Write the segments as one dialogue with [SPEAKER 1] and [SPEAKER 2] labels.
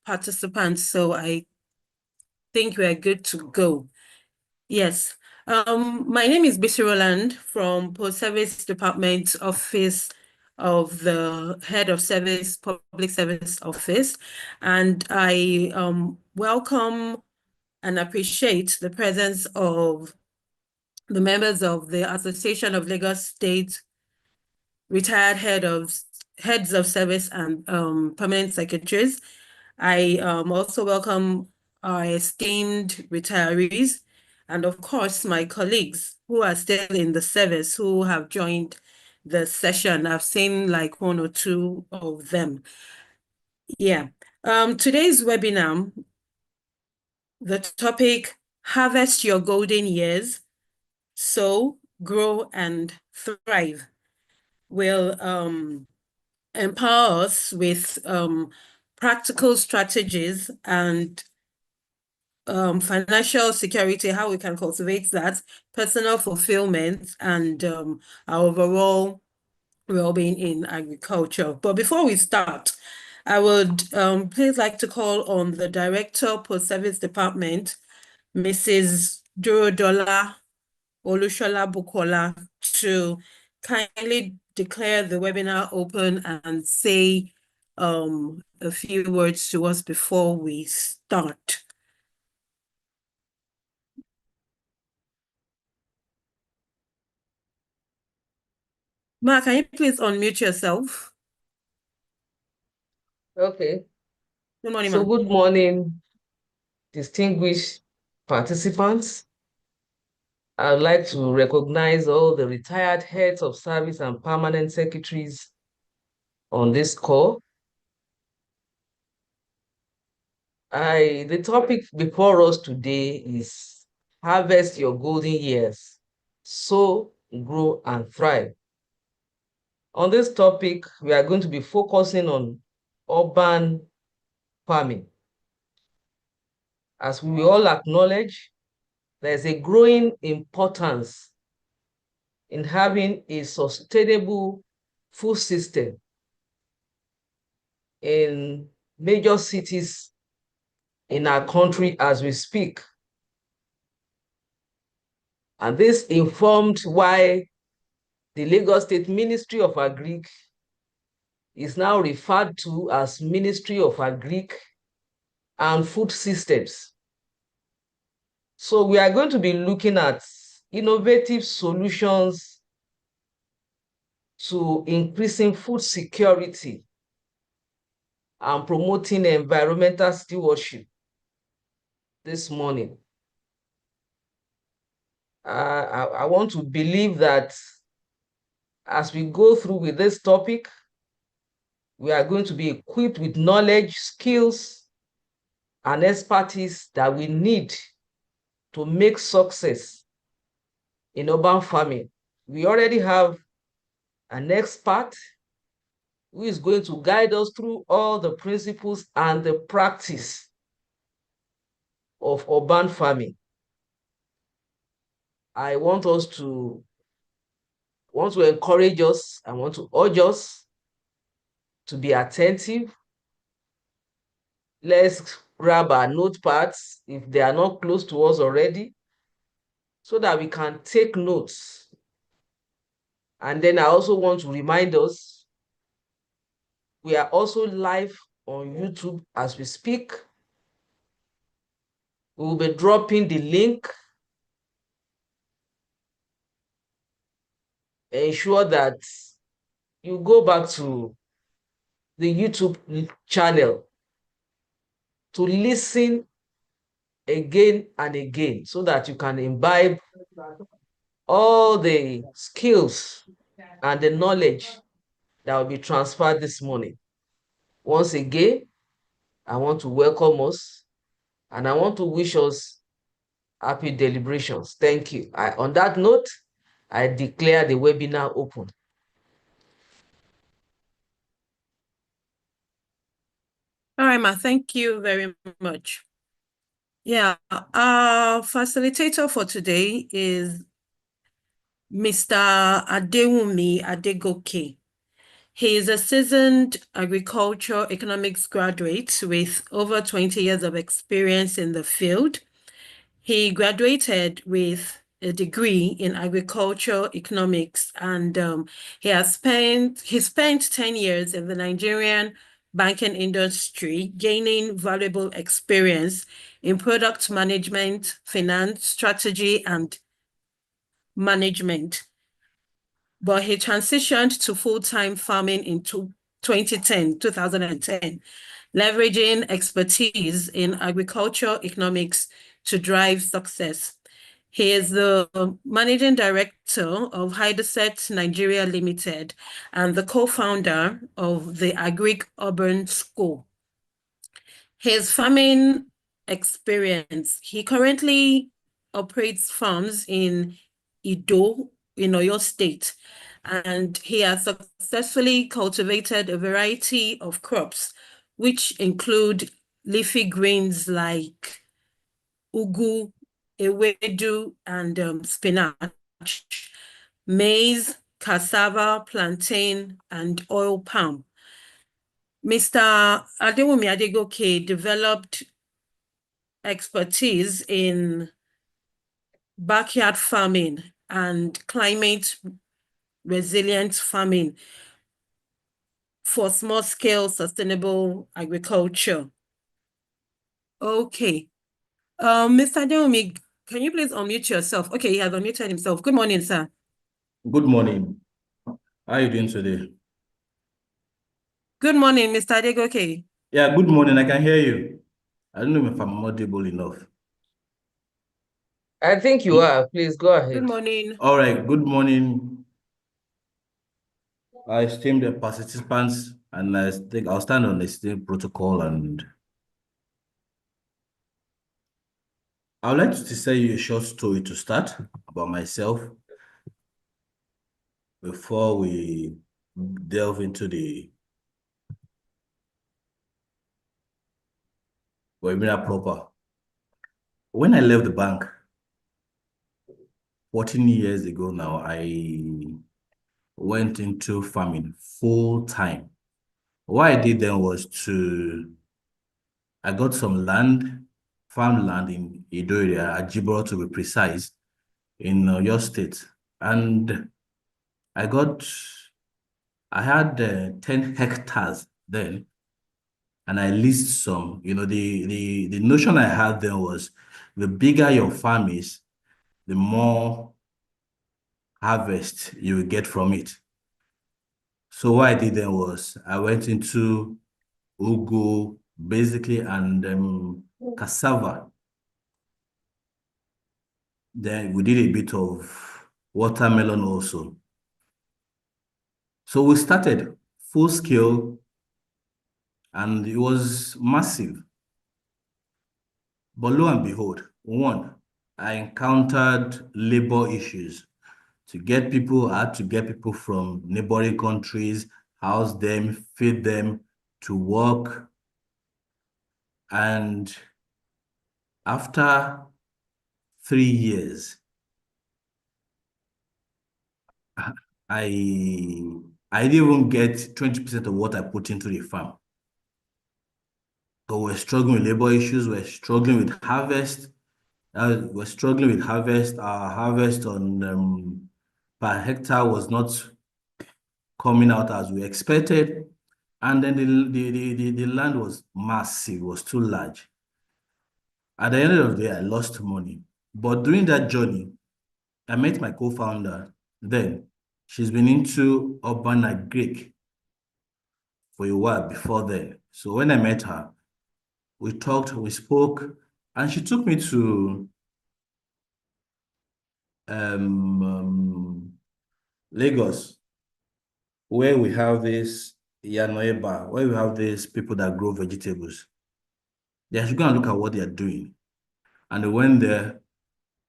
[SPEAKER 1] participants, so I think we are good to go. Yes. My name is Bisi Roland from Post Service Department Office of the Head of Service, Public Service Office, and I welcome and appreciate the presence of the members of the Association of Lagos State Retired Heads of Service and Permanent Secretaries. I also welcome our esteemed retirees and, of course, my colleagues who are still in the service who have joined the session. I've seen like one or two of them. Yeah. Today's webinar, the topic, Harvest Your Golden Years, Sow, Grow, and Thrive, will empower us with practical strategies and financial security, how we can cultivate that, personal fulfillment, and our overall well-being in agriculture. But before we start, I would please like to call on the Director, Post Service Department, Mrs. Durodola Olushola Bukola, to kindly declare the webinar open and say a few words to us before we start. Ma, can you please unmute yourself?
[SPEAKER 2] Okay.
[SPEAKER 1] Good morning,
[SPEAKER 2] So
[SPEAKER 1] ma'am.
[SPEAKER 2] good morning, distinguished participants. I'd like to recognize all the retired heads of service and permanent secretaries on this call. The topic before us today is Harvest Your Golden Years, Sow, Grow, and Thrive. On this topic, we are going to be focusing on urban farming. As we all acknowledge, there's a growing importance in having a sustainable food system in major cities in our country as we speak. And this informed why the Lagos State Ministry of Agric is now referred to as Ministry of Agric and Food Systems. So we are going to be looking at innovative solutions to increasing food security and promoting environmental stewardship this morning. I want to believe that as we go through with this topic, we are going to be equipped with knowledge, skills, and expertise that we need to make success in urban farming. We already have an expert who is going to guide us through all the principles and the practice of urban farming. I want to encourage us, I want to urge us to be attentive. Let's grab our notepads if they are not close to us already, so that we can take notes. And then I also want to remind us, we are also live on YouTube as we speak. We will be dropping the link. Ensure that you go back to the YouTube channel to listen again and again, so that you can imbibe all the skills and the knowledge that will be transferred this morning. Once again, I want to welcome us and I want to wish us happy deliberations. Thank you. On that note, I declare the webinar open.
[SPEAKER 1] All right, ma, thank you very much. Yeah, our facilitator for today is Mr. Adewunmi Adegoke. He is a seasoned agriculture economics graduate with over 20 years of experience in the field. He graduated with a degree in agriculture economics, and he spent 10 years in the Nigerian banking industry, gaining valuable experience in product management, finance, strategy, and management. But he transitioned to full-time farming in 2010, leveraging expertise in agriculture economics to drive success. He is the managing director of Hyderset Nigeria Limited and the co-founder of the Agric Urban School. His farming experience, he currently operates farms in Ido in Oyo State, and he has successfully cultivated a variety of crops, which include leafy greens like ugu, ewedu, and spinach, maize, cassava, plantain, and oil palm. Mr. Adewunmi Adegoke developed expertise in backyard farming and climate resilient farming for small scale sustainable agriculture. Okay. Mr. Adewunmi, can you please unmute yourself? Okay, he has unmuted himself. Good morning, sir.
[SPEAKER 3] Good morning. How are you doing today?
[SPEAKER 1] Good morning, Mr. Adegoke.
[SPEAKER 3] Yeah, good morning. I can hear you. I don't know if I'm audible enough.
[SPEAKER 2] I think you are. Please go ahead.
[SPEAKER 1] Good morning.
[SPEAKER 3] All right, good morning. I esteemed the participants, and I think I'll stand on the same protocol, and I would like to tell you a short story to start about myself before we delve into the webinar proper. When I left the bank 14 years ago now, I went into farming full time. What I did then was I got some land, farmland in Edo area, Ajiboro to be precise, in your state. And I had 10 hectares then, and I leased some. The notion I had then was the bigger your farm is, the more harvest you will get from it. So what I did then was I went into ugu, basically, and cassava. Then we did a bit of watermelon also. So we started full scale, and it was massive. But lo and behold, one, I encountered labor issues. I had to get people from neighboring countries, house them, feed them, to work. And after 3 years, I didn't even get 20% of what I put into the farm. So we're struggling with labor issues, we're struggling with harvest. Our harvest on per hectare was not coming out as we expected. And then the land was massive, was too large. At the end of the day, I lost money. But during that journey, I met my co-founder then. She's been into urban agric for a while before then. So when I met her, we talked, we spoke, and she took me to Lagos, where we have this Yanoeba, where we have these people that grow vegetables. They should go and look at what they are doing. And they went there,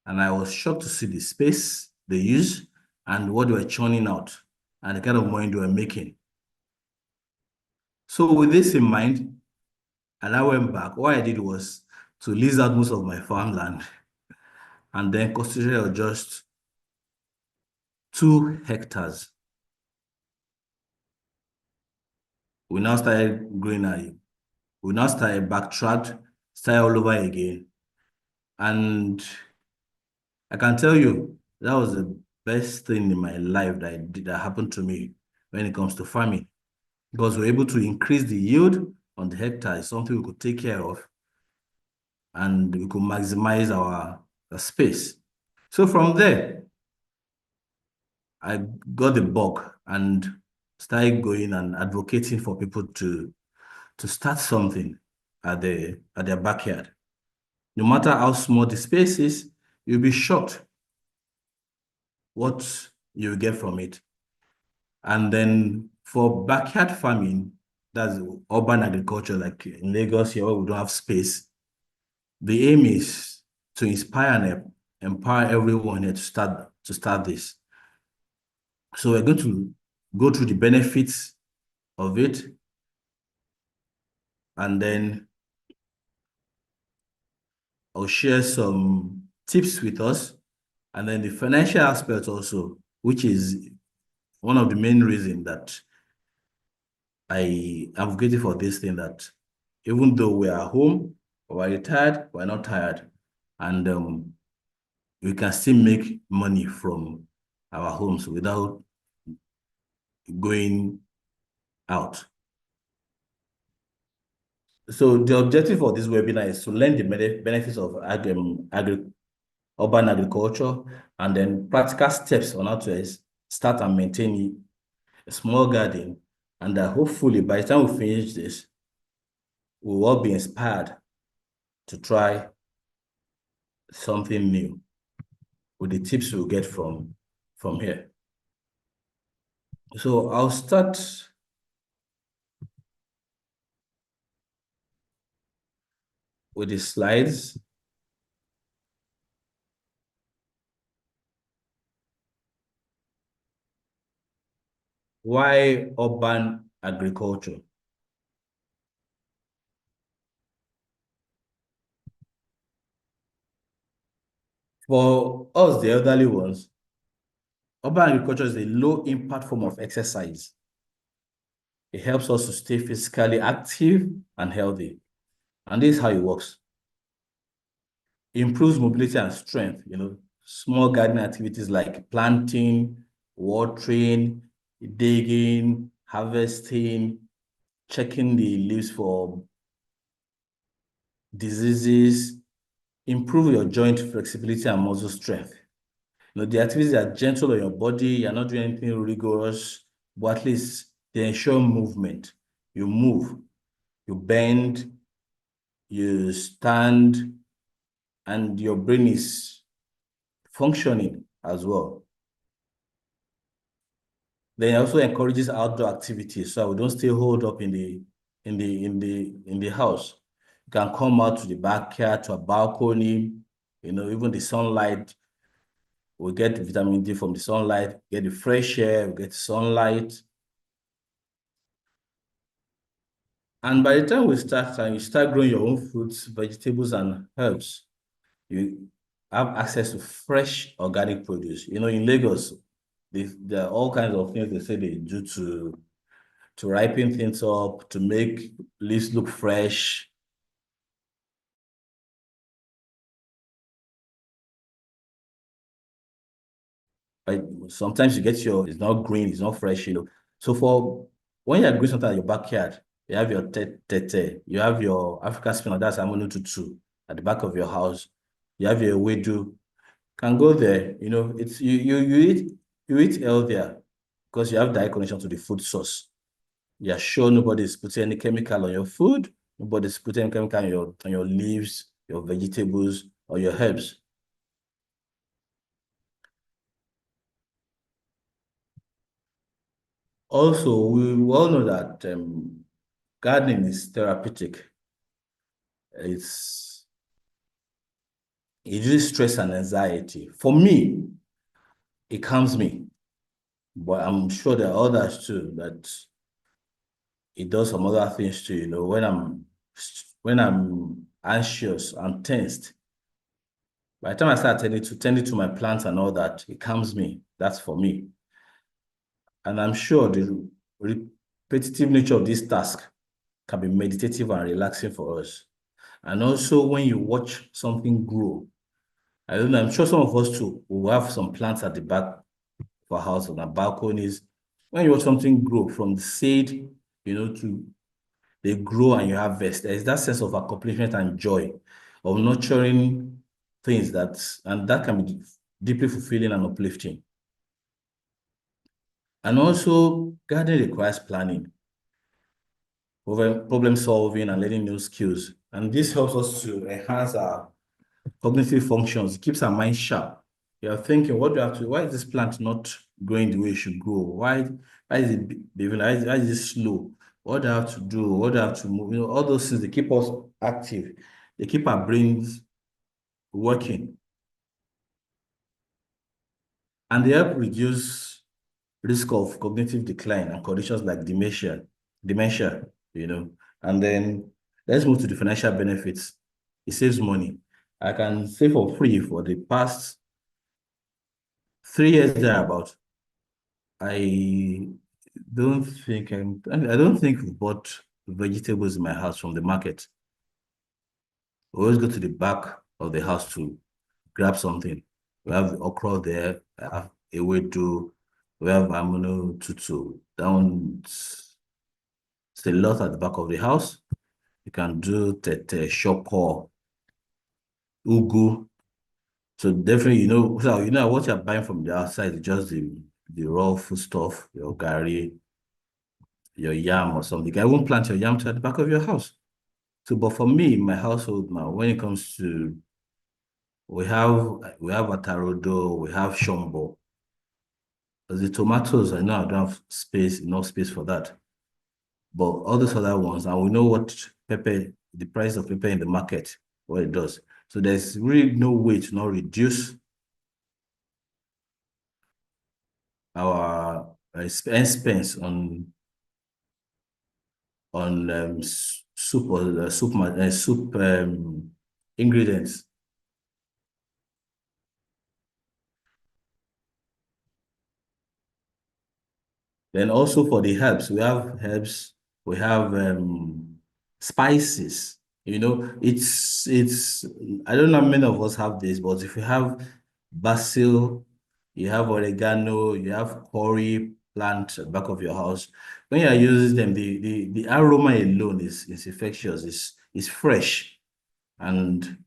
[SPEAKER 3] and I was shocked to see the space they use and what they were churning out and the kind of money they were making. So with this in mind, and I went back, what I did was to lease out most of my farmland and then concentrate on just 2 hectares. We now started greenery. We now started backtracked, started all over again. And I can tell you that was the best thing in my life that happened to me when it comes to farming. Because we're able to increase the yield on the hectare, is something we could take care of, and we could maximize our space. So from there, I got the bug and started going and advocating for people to start something at their backyard. No matter how small the space is, you'll be shocked what you get from it. And then for backyard farming, that's urban agriculture, like in Lagos here, where we don't have space. The aim is to inspire and empower everyone here to start this. So we're going to go through the benefits of it, and then I'll share some tips with us, and then the financial aspect also, which is one of the main reasons that I advocated for this thing, that even though we are home, we're retired, we're not tired, and we can still make money from our homes without going out. So the objective for this webinar is to learn the benefits of urban agriculture, and then practical steps on how to start and maintain a small garden. And hopefully by the time we finish this, we'll all be inspired to try something new with the tips we'll get from here. So I'll start with the slides. Why urban agriculture? For us, the elderly ones, urban agriculture is a low impact form of exercise. It helps us to stay physically active and healthy. And this is how it works. It improves mobility and strength, small gardening activities like planting, watering, digging, harvesting, checking the leaves for diseases, improve your joint flexibility and muscle strength. The activities are gentle on your body, you're not doing anything rigorous, but at least they ensure movement. You move, you bend, you stand, and your brain is functioning as well. Then it also encourages outdoor activities, so we don't stay holed up in the house. You can come out to the backyard, to a balcony, even the sunlight. We get vitamin D from the sunlight, get the fresh air, we get sunlight. And by the time you start growing your own fruits, vegetables, and herbs, you have access to fresh organic produce. In Lagos, there are all kinds of things they say they do to ripen things up, to make leaves look fresh. Right? Sometimes you get it's not green, it's not fresh, So when you're growing something at your backyard, you have your tete, you have your African spinach, that's amonututu, at the back of your house. You have your wedu, can go there, it's you eat healthier because you have direct connection to the food source. You're sure nobody's putting any chemical on your food, nobody's putting any chemical on your leaves, your vegetables, or your herbs. Also, we all know that gardening is therapeutic. It reduces stress and anxiety. For me, it calms me, but I'm sure there are others too that it does some other things too. When I'm anxious, I'm tensed. By the time I start tending to my plants and all that, it calms me. That's for me. And I'm sure repetitive nature of this task can be meditative and relaxing for us. And also when you watch something grow, I don't know, I'm sure some of us too will have some plants at the back of our house on our balconies. When you watch something grow from the seed, to they grow and you harvest, there's that sense of accomplishment and joy of nurturing things and that can be deeply fulfilling and uplifting. And also, gardening requires planning, problem solving, and learning new skills. And this helps us to enhance our cognitive functions. It keeps our mind sharp. You're thinking, why is this plant not growing the way it should grow? Why is it behaving? Why is it slow? What do I have to do? What do I have to move? All those things, they keep us active. They keep our brains working. And they help reduce risk of cognitive decline and conditions like dementia. And then let's move to the financial benefits. It saves money. I can save for free for the past 3 years thereabout. I I don't think we've bought vegetables in my house from the market. We always go to the back of the house to grab something. We have the okra there, we have ewedu, we have amuno tutu. Down, it's a lot at the back of the house. You can do tete, shoko, ugu. So definitely, what you're buying from the outside is just the raw food stuff, your gari, your yam or something. I won't plant your yam at the back of your house. So, but for me, my household now, when it comes to we have atarodo, we have shombo. The tomatoes, I know I don't have enough space for that. But all those other ones, and we know what the price of pepper in the market, what it does. So there's really no way to not reduce our expense on soup or soup ingredients. Then also for the herbs, we have spices. It's I don't know how many of us have this, but if you have basil, you have oregano, you have curry plant at the back of your house, when you are using them, the aroma alone is infectious, is fresh. And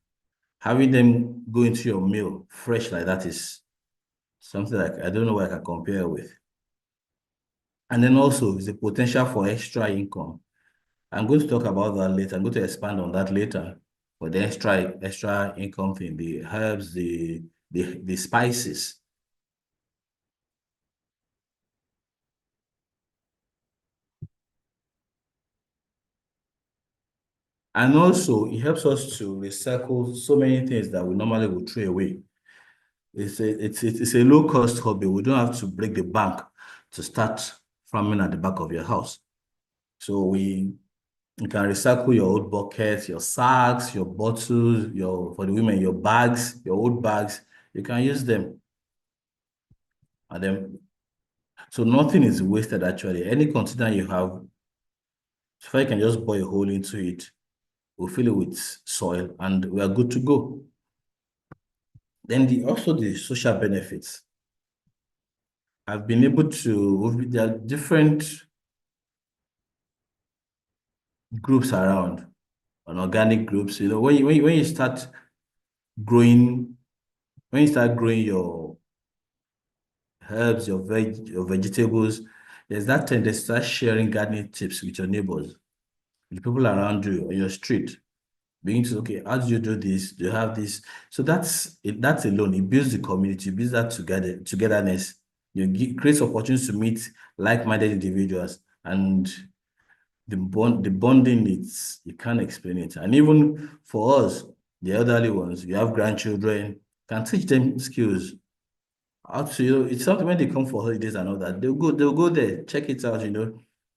[SPEAKER 3] having them go into your meal fresh like that is something like I don't know what I can compare with. And then also is the potential for extra income. I'm going to talk about that later. I'm going to expand on that later. For the extra income thing, the herbs, the spices. And also it helps us to recycle so many things that we normally would throw away. It's a low cost hobby. We don't have to break the bank to start farming at the back of your house. So you can recycle your old buckets, your sacks, your bottles, for the women, your bags, your old bags. You can use them. And then, so nothing is wasted actually. Any container you have, so you can just bore a hole into it. We'll fill it with soil and we are good to go. Then also the social benefits. I've been able to, there are different groups around, and organic groups. When you start growing, your herbs, your vegetables, there's that tendency to start sharing gardening tips with your neighbors, with the people around you on your street. Being to, okay, how do you do this? Do you have this? So that's alone. It builds the community, it builds that togetherness. Creates opportunities to meet like-minded individuals, and the bonding, you can't explain it. And even for us, the elderly ones, you have grandchildren, can teach them skills. It's something when they come for holidays and all that, they'll go there, check it out.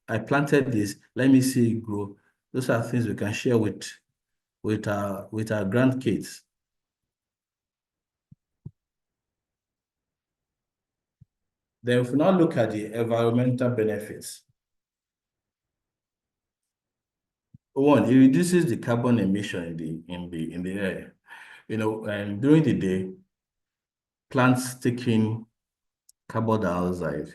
[SPEAKER 3] I planted this, let me see it grow. Those are things we can share with our grandkids. Then if we now look at the environmental benefits, One, it reduces the carbon emission in the air. And during the day, plants take in carbon dioxide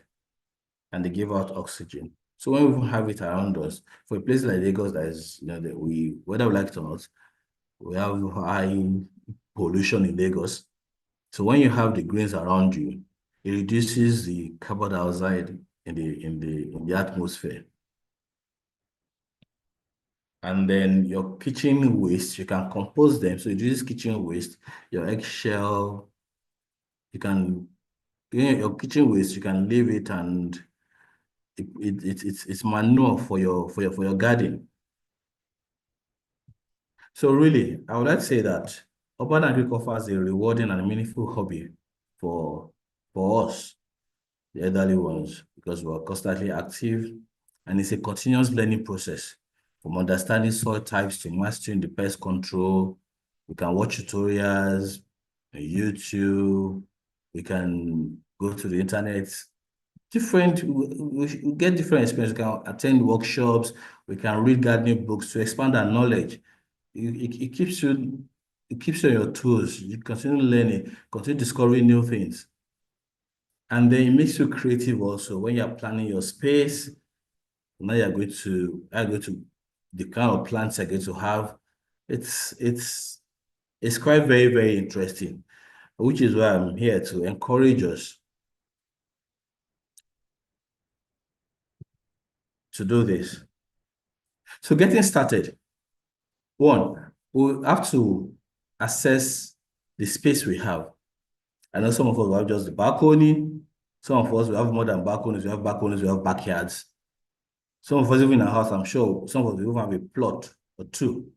[SPEAKER 3] and they give out oxygen. So when we have it around us, for a place like Lagos, that is, that whether we like it or not, we have high pollution in Lagos. So when you have the greens around you, it reduces the carbon dioxide in the atmosphere. And then your kitchen waste, you can compost them. So it reduces kitchen waste, your eggshell, your kitchen waste, you can leave it and it's manure for your garden. So really, I would like to say that urban agriculture is a rewarding and meaningful hobby for us, the elderly ones, because we're constantly active and it's a continuous learning process from understanding soil types to mastering the pest control. We can watch tutorials on YouTube. We can go to the internet. We get different experience. We can attend workshops. We can read gardening books to expand our knowledge. It keeps you on your toes. You continue learning, continue discovering new things. And then it makes you creative also when you're planning your space. Now you're going to the kind of plants you're going to have. It's quite very, very interesting, which is why I'm here to encourage us to do this. So getting started, one, we have to assess the space we have. I know some of us will have just the balcony. Some of us will have more than balconies. We have balconies, we have backyards. Some of us even in a house, I'm sure some of us even have a plot or two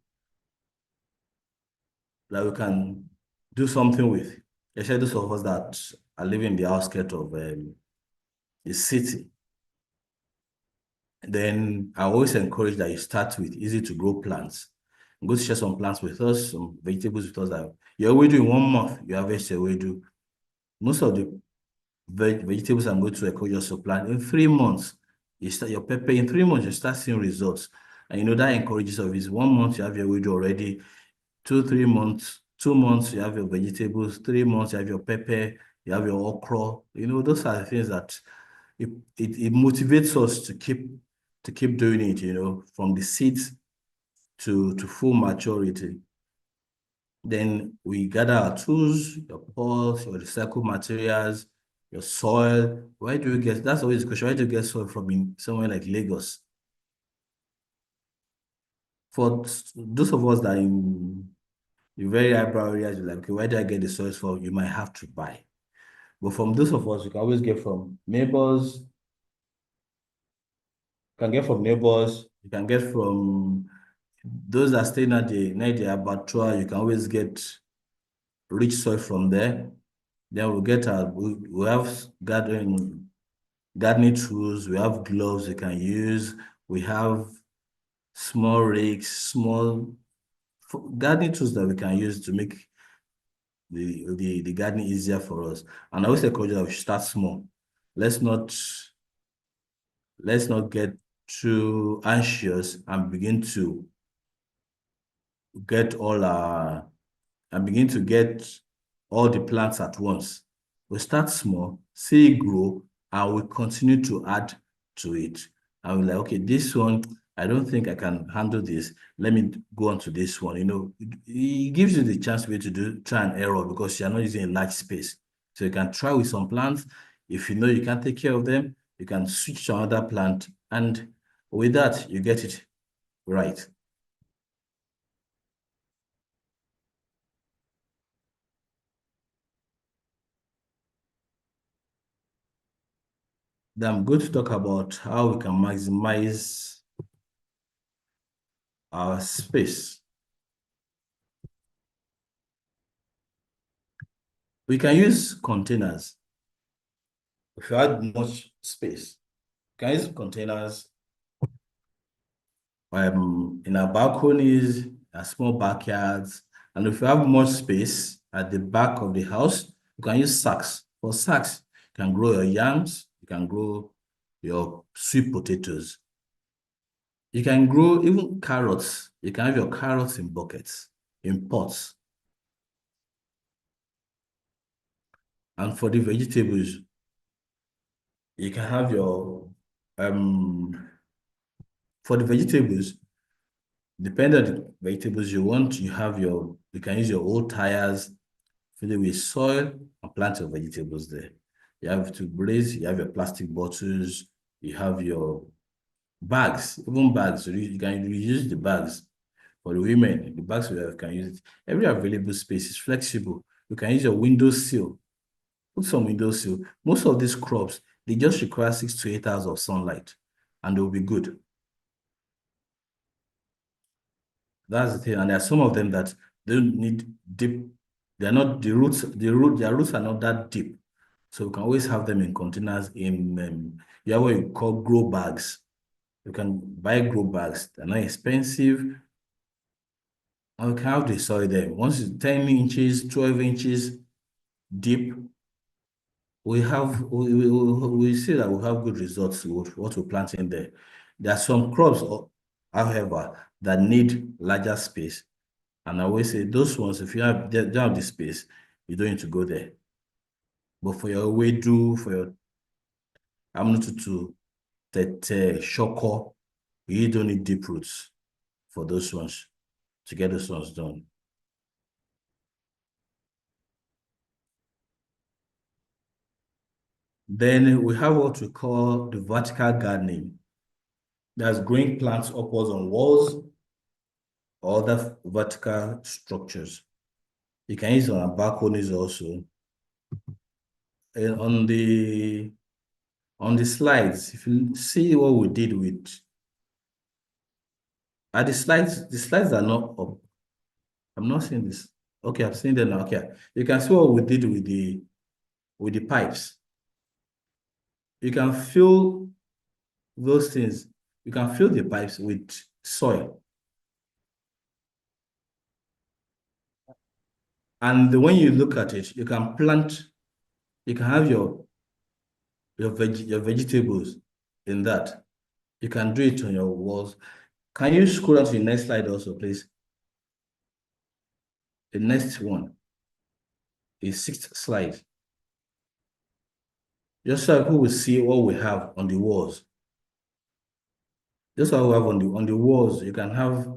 [SPEAKER 3] that we can do something with. Especially those of us that are living in the outskirts of the city. Then I always encourage that you start with easy to grow plants. Go to share some plants with us, some vegetables with us that you're already in 1 month, you harvest your wedu. Most of the vegetables I'm going to encourage us to plant in 3 months. You start your pepper in 3 months, you start seeing results. And that encourages us. Is 1 month you have your weed already, 3 months, 2 months you have your vegetables, 3 months you have your pepper, you have your okra. Those are the things that it motivates us to keep doing it, from the seeds to full maturity. Then we gather our tools, your pots, your recycled materials, your soil. That's always the question, where do you get soil from somewhere like Lagos? For those of us that in the very highbrow areas, you're like, okay, where do I get the soil from? You might have to buy. But from those of us, you can always get from neighbors, you can get from those that stay near the abattoir, you can always get rich soil from there. Then we have gardening tools, we have gloves we can use, we have small rakes, small gardening tools that we can use to make the gardening easier for us. And I always encourage that we should start small. Let's not get too anxious and begin to get all the plants at once. We start small, see it grow, and we continue to add to it. And we're like, okay, this one, I don't think I can handle this. Let me go on to this one. It gives you the chance to be able to do try and error because you're not using a large space. So you can try with some plants. If you know you can't take care of them, you can switch to another plant. And with that, you get it right. Then I'm going to talk about how we can maximize our space. We can use containers. If you had much space, you can use containers in our balconies, our small backyards. And if you have much space at the back of the house, you can use sacks. For sacks, you can grow your yams, you can grow your sweet potatoes. You can grow even carrots. You can have your carrots in buckets, in pots. And for the vegetables, you can have your for the vegetables, depending on the vegetables you want, you can use your old tires, fill it with soil, and plant your vegetables there. You have to braise, you have your plastic bottles, you have your bags, even bags. So you can reuse the bags. For the women, the bags we have can use it. Every available space is flexible. You can use your window sill. Put some window sill. Most of these crops, they just require 6 to 8 hours of sunlight, and they'll be good. That's the thing. And there are some of them that don't need deep. They're not the roots. Their roots are not that deep. So you can always have them in containers. You have what you call grow bags. You can buy grow bags. They're not expensive. And you can have the soil there. Once it's 10 inches, 12 inches deep, we see that we have good results with what we plant in there. There are some crops, however, that need larger space. And I always say those ones, if you don't have the space, you don't need to go there. But for your wedu, for your amnututu, tete, shoko, you don't need deep roots for those ones to get those ones done. Then we have what we call the vertical gardening. That's growing plants upwards on walls or other vertical structures. You can use it on balconies also. And on the slides, if you see what we did with the slides are not up. I'm not seeing this. Okay, I'm seeing them now. Okay. You can see what we did with the pipes. You can fill those things. You can fill the pipes with soil. And when you look at it, you can have your vegetables in that. You can do it on your walls. Can you scroll down to the next slide also, please? The next one is sixth slide. Just so people will see what we have on the walls. Just what we have on the walls, you can have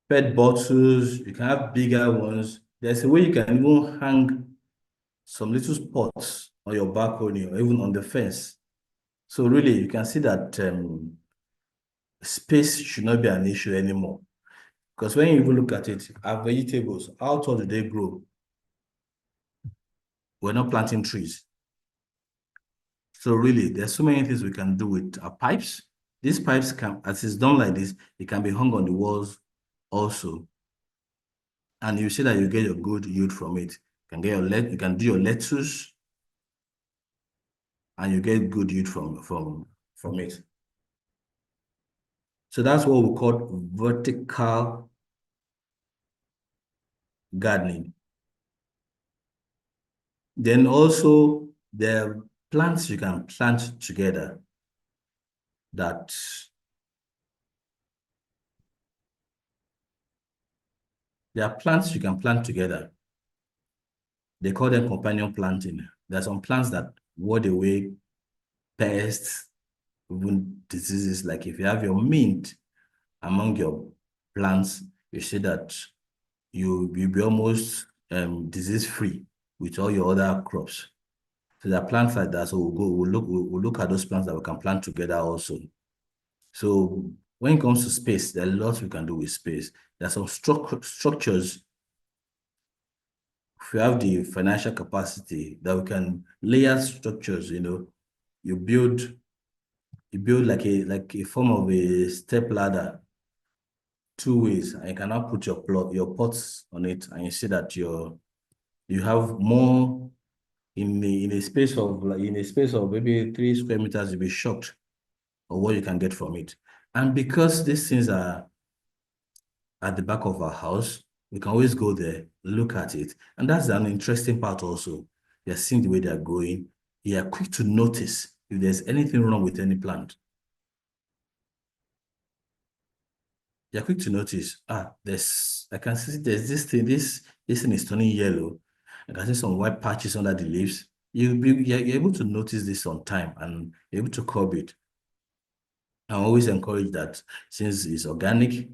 [SPEAKER 3] PET bottles, you can have bigger ones. There's a way you can even hang some little spots on your balcony or even on the fence. So really, you can see that space should not be an issue anymore. Because when you even look at it, our vegetables, how tall do they grow? We're not planting trees. So really, there's so many things we can do with our pipes. These pipes can, as it's done like this, it can be hung on the walls also. And you see that you get your good yield from it. You can do your lettuce and you get good yield from it. So that's what we call vertical gardening. Then also there are plants you can plant together that there are plants you can plant together. They call them companion planting. There are some plants that ward away pests, even diseases. Like if you have your mint among your plants, you see that you'll be almost disease-free with all your other crops. So there are plants like that. So we'll look at those plants that we can plant together also. So when it comes to space, there are lots we can do with space. There are some structures. If you have the financial capacity that we can layer structures, you build like a form of a step ladder, 2 ways, and you cannot put your pots on it, and you see that you have more in a space of maybe 3 square meters. You'll be shocked of what you can get from it. And because these things are at the back of our house, we can always go there, look at it. And that's an interesting part also. You're seeing the way they're growing. You're quick to notice if there's anything wrong with any plant. You're quick to notice, I can see there's this thing is turning yellow. I can see some white patches under the leaves. You're able to notice this on time and you're able to curb it. I always encourage that since it's organic,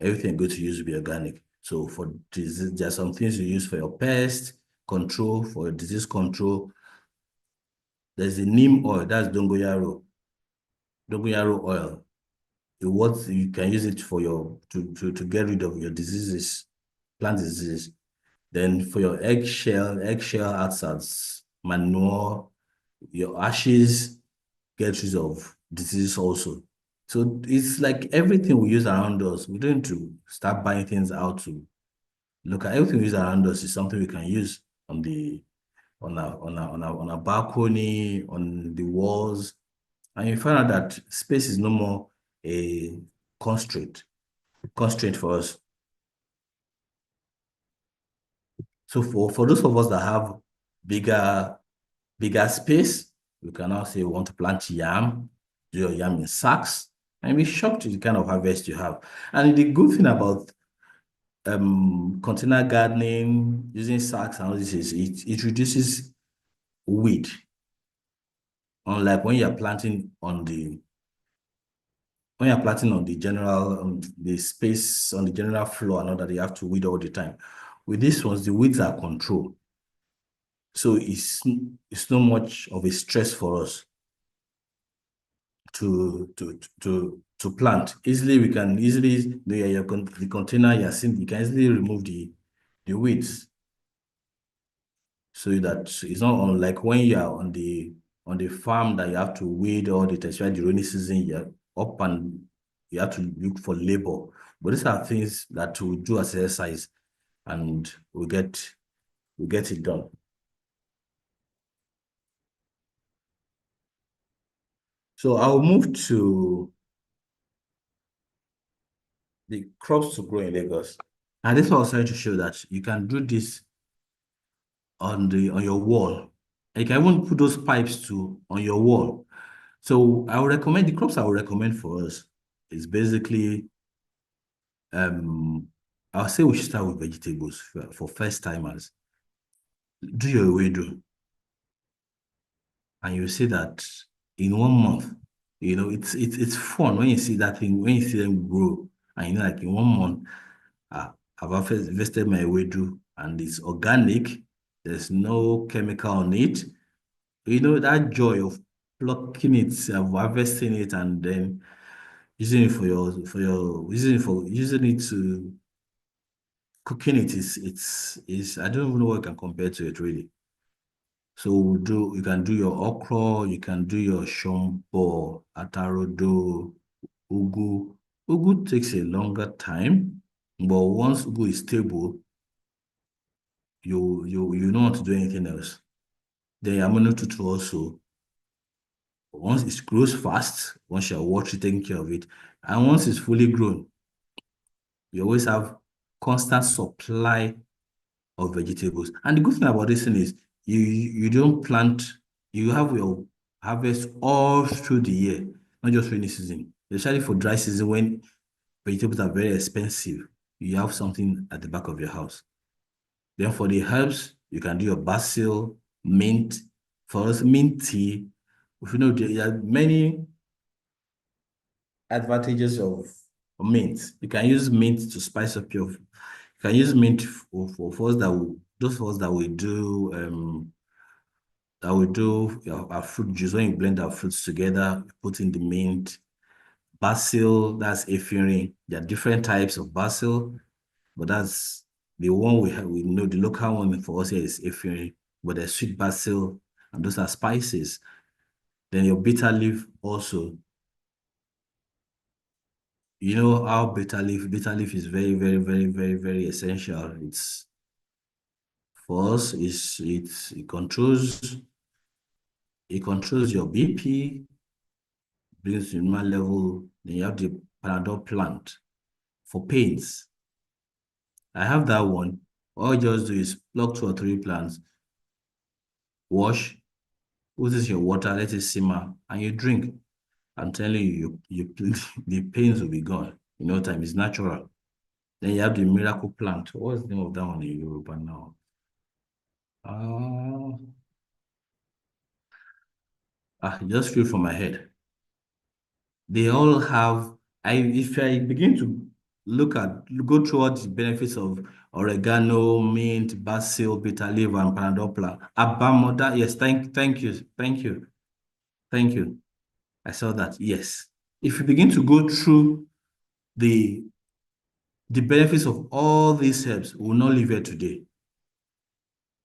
[SPEAKER 3] everything good to use will be organic. So for disease, there are some things you use for your pest control, for disease control. There's the neem oil, that's dongoyaro oil. You can use it for to get rid of your diseases, plant diseases. Then for your eggshell outsides, manure, your ashes, get rid of diseases also. So it's like everything we use around us. We don't need to start buying things out to look at everything we use around us is something we can use on the on a balcony, on the walls. And you find out that space is no more a constraint for us. So for those of us that have bigger space, we can now say we want to plant yam, do your yam in sacks, and be shocked at the kind of harvest you have. And the good thing about container gardening, using sacks and all this is it reduces weed. Unlike when you're planting on the general the space on the general floor and all that, you have to weed all the time. With these ones, the weeds are controlled. So it's not much of a stress for us to plant. Easily we can easily the container you can easily remove the weeds. So that it's not unlike when you are on the farm that you have to weed all the time, especially the rainy season, you're up and you have to look for labor. But these are things that we do as exercise and we get it done. So I'll move to the crops to grow in Lagos. And this was trying to show that you can do this on your wall. And you can even put those pipes on your wall. So I would recommend the crops I would recommend for us is basically I'll say we should start with vegetables for first timers. Do your wedu, and you see that in 1 month, it's fun when you see that thing, when you see them grow, and like in 1 month, I've invested my wedu and it's organic, there's no chemical on it. That joy of plucking it, harvesting it, and then using it using it to cooking it is I don't even know what I can compare to it really. So you can do your okra, you can do your shombo, atarodo, ugu. Ugu takes a longer time, but once ugu is stable, you don't want to do anything else. Then yamanotutu also. Once it grows fast, once you're watching, taking care of it, and once it's fully grown, you always have constant supply of vegetables. And the good thing about this thing is you don't plant, you have your harvest all through the year, not just rainy season. Especially for dry season when vegetables are very expensive, you have something at the back of your house. Then for the herbs, you can do your basil, mint. For us, mint tea. If you know, there are many advantages of mint. You can use mint to spice up you can use mint for us those of us that we do our fruit juice. When you blend our fruits together, put in the mint, basil, that's ephedrine. There are different types of basil, but that's the one we know the local one for us here is ephedrine, but there's sweet basil, and those are spices. Then your bitter leaf also. You know how bitter leaf is very, very, very, very, very essential. It's for us, it controls your BP, brings to normal level. Then you have the Panadol plant for pains. I have that one. All you just do is pluck 2 or 3 plants, wash, put this in your water, let it simmer, and you drink. I'm telling you, the pains will be gone. In no time, it's natural. Then you have the miracle plant. What's the name of that one in Yoruba now? Just feel from my head. They all have, if I begin to go through all the benefits of oregano, mint, basil, bitter leaf, and panadopla. Abamoda, yes, thank you. I saw that, yes. If you begin to go through the benefits of all these herbs, we will not live here today.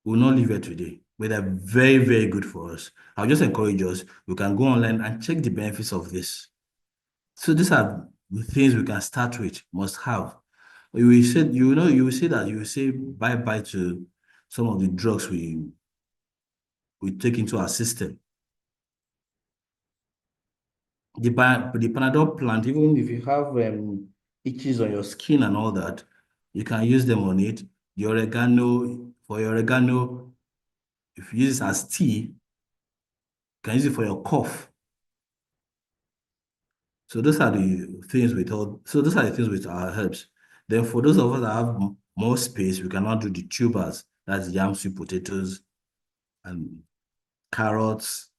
[SPEAKER 3] We will not live here today. But they're very, very good for us. I'll just encourage us. We can go online and check the benefits of this. So these are the things we can start with, must have. You will say, you will say that you will say bye-bye to some of the drugs we take into our system. The Panadol plant, even if you have itches on your skin and all that, you can use them on it. The oregano, for your oregano, if you use it as tea, you can use it for your cough. So those are the things those are the things with our herbs. Then for those of us that have more space, we can now do the tubers. That's yam, sweet potatoes, and carrots.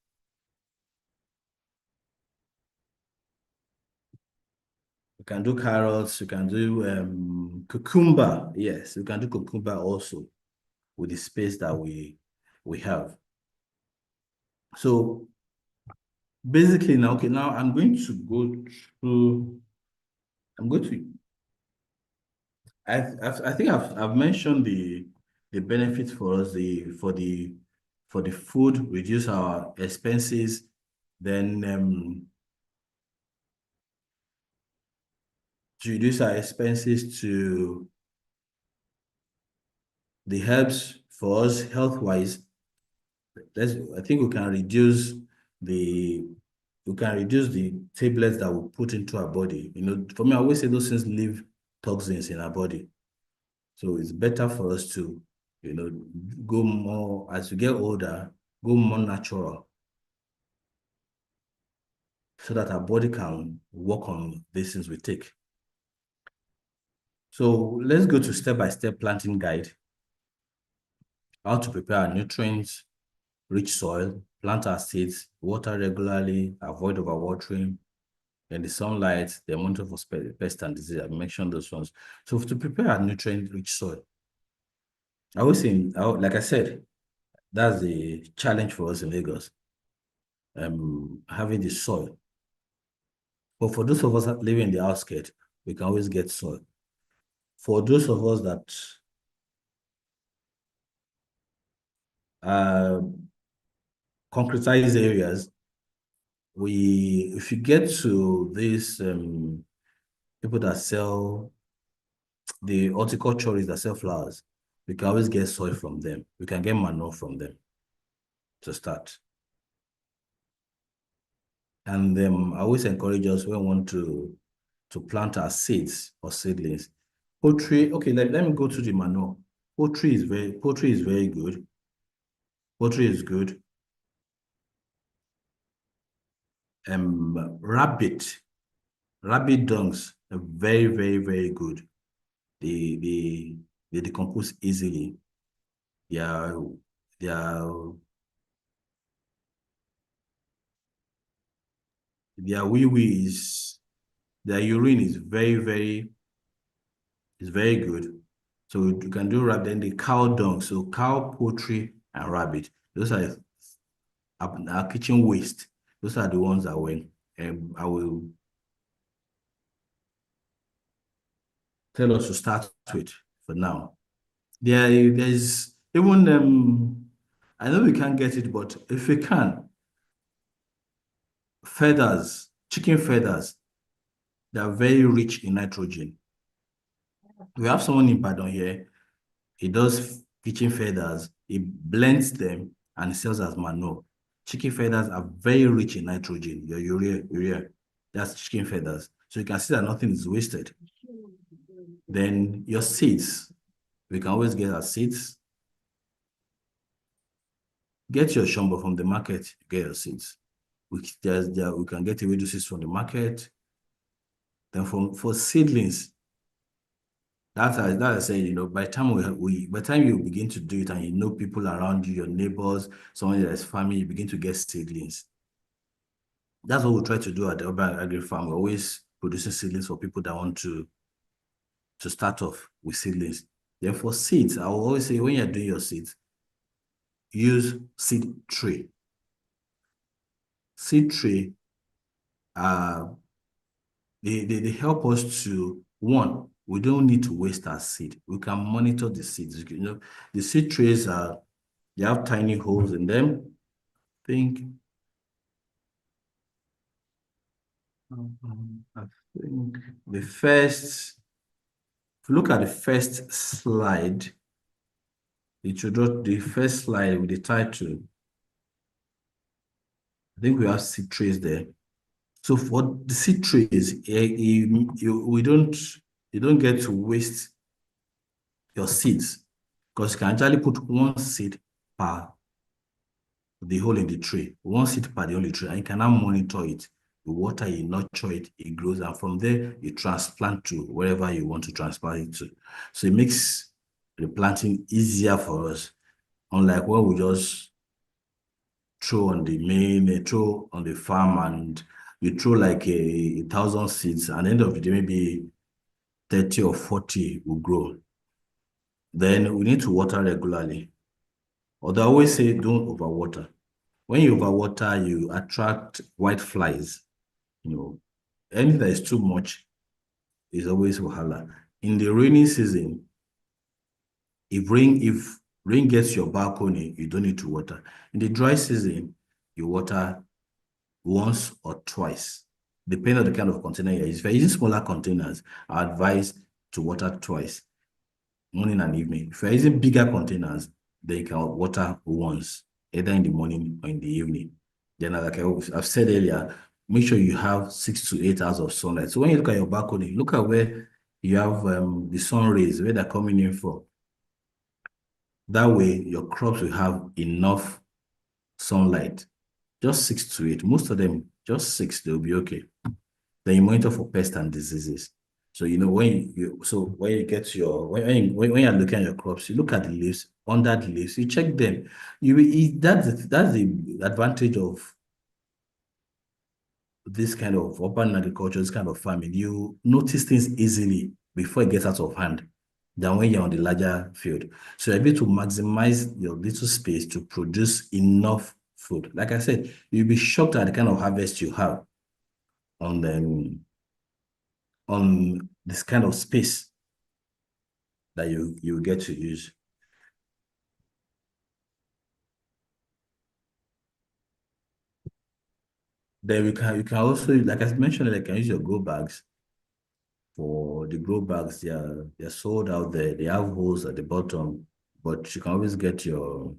[SPEAKER 3] We can do carrots, we can do cucumber. Yes, we can do cucumber also with the space that we have. So basically now, okay, now I'm going to go through, I think I've mentioned the benefits for us, for the food, reduce our expenses, then to reduce our expenses to the herbs for us health-wise. I think we can reduce the tablets that we put into our body. For me, I always say those things leave toxins in our body. So it's better for us to, go more, as we get older, go more natural so that our body can work on these things we take. So let's go to step-by-step planting guide. How to prepare our nutrients, rich soil, plant our seeds, water regularly, avoid overwatering, and the sunlight, the amount of pest and disease. I mentioned those ones. So to prepare our nutrient-rich soil, I always say, like I said, that's the challenge for us in Lagos, having the soil. But for those of us that live in the outskirts, we can always get soil. For those of us that concretize areas, if you get to these people that sell, the horticulturists that sell flowers, we can always get soil from them. We can get manure from them to start. And I always encourage us when we want to plant our seeds or seedlings. Poultry, okay, let me go to the manure. Poultry is very good. Poultry is good. Rabbit dungs are very, very, very good. They decompose easily. Their wee-wee their urine is very, very, good. So you can do rabbit, then the cow dung. So cow, poultry, and rabbit. Those are our kitchen waste. Those are the ones that I will tell us to start with for now. There's even I know we can't get it, but if we can, feathers, chicken feathers, they are very rich in nitrogen. We have someone in Badon here. He does kitchen feathers. He blends them and sells as manure. Chicken feathers are very rich in nitrogen. Your urea. That's chicken feathers. So you can see that nothing is wasted. Then your seeds. We can always get our seeds. get your shombo from the market, get your seeds. We can get ewedu seeds from the market. Then for seedlings, that I say, by the time by the time you begin to do it and you know people around you, your neighbors, someone that is family, you begin to get seedlings. That's what we try to do at the Urban Agri Farm. We're always producing seedlings for people that want to start off with seedlings. Then for seeds, I will always say when you're doing your seeds, use seed tray. Seed tray, they help us to, one, we don't need to waste our seed. We can monitor the seeds. The seed trays they have tiny holes in them. I think if you look at the first slide, the first slide with the title. I think we have seed trays there. So for the seed trays, you don't get to waste your seeds because you can actually put one seed per the hole in the tray, one seed per the hole in the tray, and you can now monitor it. You water it, nurture it, it grows, and from there you transplant to wherever you want to transplant it to. So it makes the planting easier for us, unlike when we just throw on the farm and you throw like 1,000 seeds, and at the end of the day, maybe 30 or 40 will grow. Then we need to water regularly. Although I always say don't overwater. When you overwater, you attract white flies. Anything that is too much is always wahala. In the rainy season, if rain gets your balcony, you don't need to water. In the dry season, you water once or twice, depending on the kind of container you're using. If you're using smaller containers, I advise to water twice, morning and evening. If you're using bigger containers, then you can water once, either in the morning or in the evening. Then, like I've said earlier, make sure you have 6 to 8 hours of sunlight. So when you look at your balcony, look at where you have the sun rays, where they're coming in from. That way, your crops will have enough sunlight. Just 6 to 8. Most of them, just 6, they'll be okay. Then you monitor for pests and diseases. So when you get when you're looking at your crops, you look at the leaves, under the leaves, you check them. That's the advantage of this kind of urban agriculture, this kind of farming. You notice things easily before it gets out of hand than when you're on the larger field. So you're able to maximize your little space to produce enough food. Like I said, you'll be shocked at the kind of harvest you have on this kind of space that you get to use. Then you can also, like I mentioned, you can use your grow bags. For the grow bags, they're sold out there. They have holes at the bottom, but you can always get your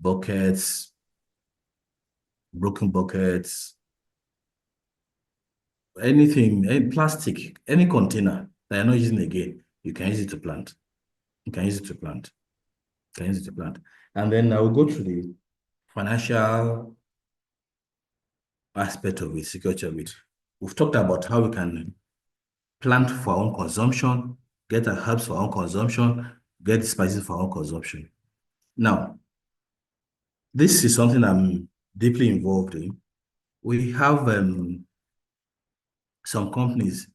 [SPEAKER 3] buckets, broken buckets, anything, any plastic, any container that you're not using again, you can use it to plant. You can use it to plant. You can use it to plant. And then I will go to the financial aspect of it, security of it. We've talked about how we can plant for our own consumption, get our herbs for our own consumption, get the spices for our own consumption. Now, this is something I'm deeply involved in. We have some companies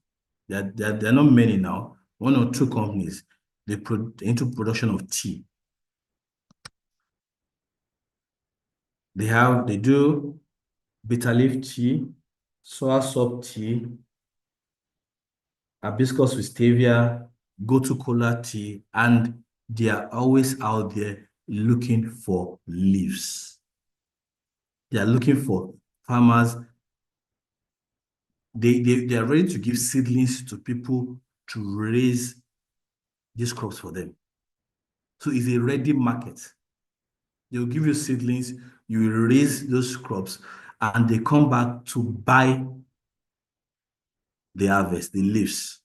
[SPEAKER 3] that there are not many now, 1 or 2 companies, into production of tea. They do bitter leaf tea, soursop tea, hibiscus with stevia, gotu kola tea, and they are always out there looking for leaves. They are looking for farmers. They are ready to give seedlings to people to raise these crops for them. So it's a ready market. They'll give you seedlings, you will raise those crops, and they come back to buy the harvest, the leaves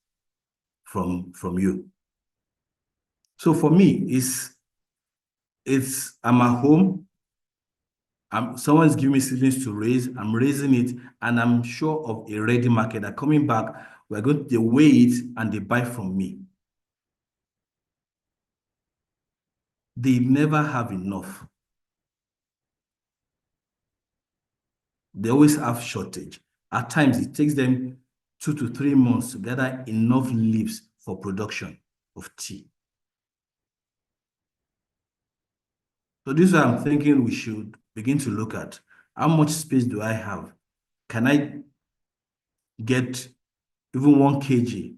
[SPEAKER 3] from you. So for me, I'm at home. Someone's giving me seedlings to raise. I'm raising it, and I'm sure of a ready market that coming back, we're going to weigh it and they buy from me. They never have enough. They always have shortage. At times, it takes them 2 to 3 months to gather enough leaves for production of tea. So this is what I'm thinking we should begin to look at. How much space do I have? Can I get even 1 kg?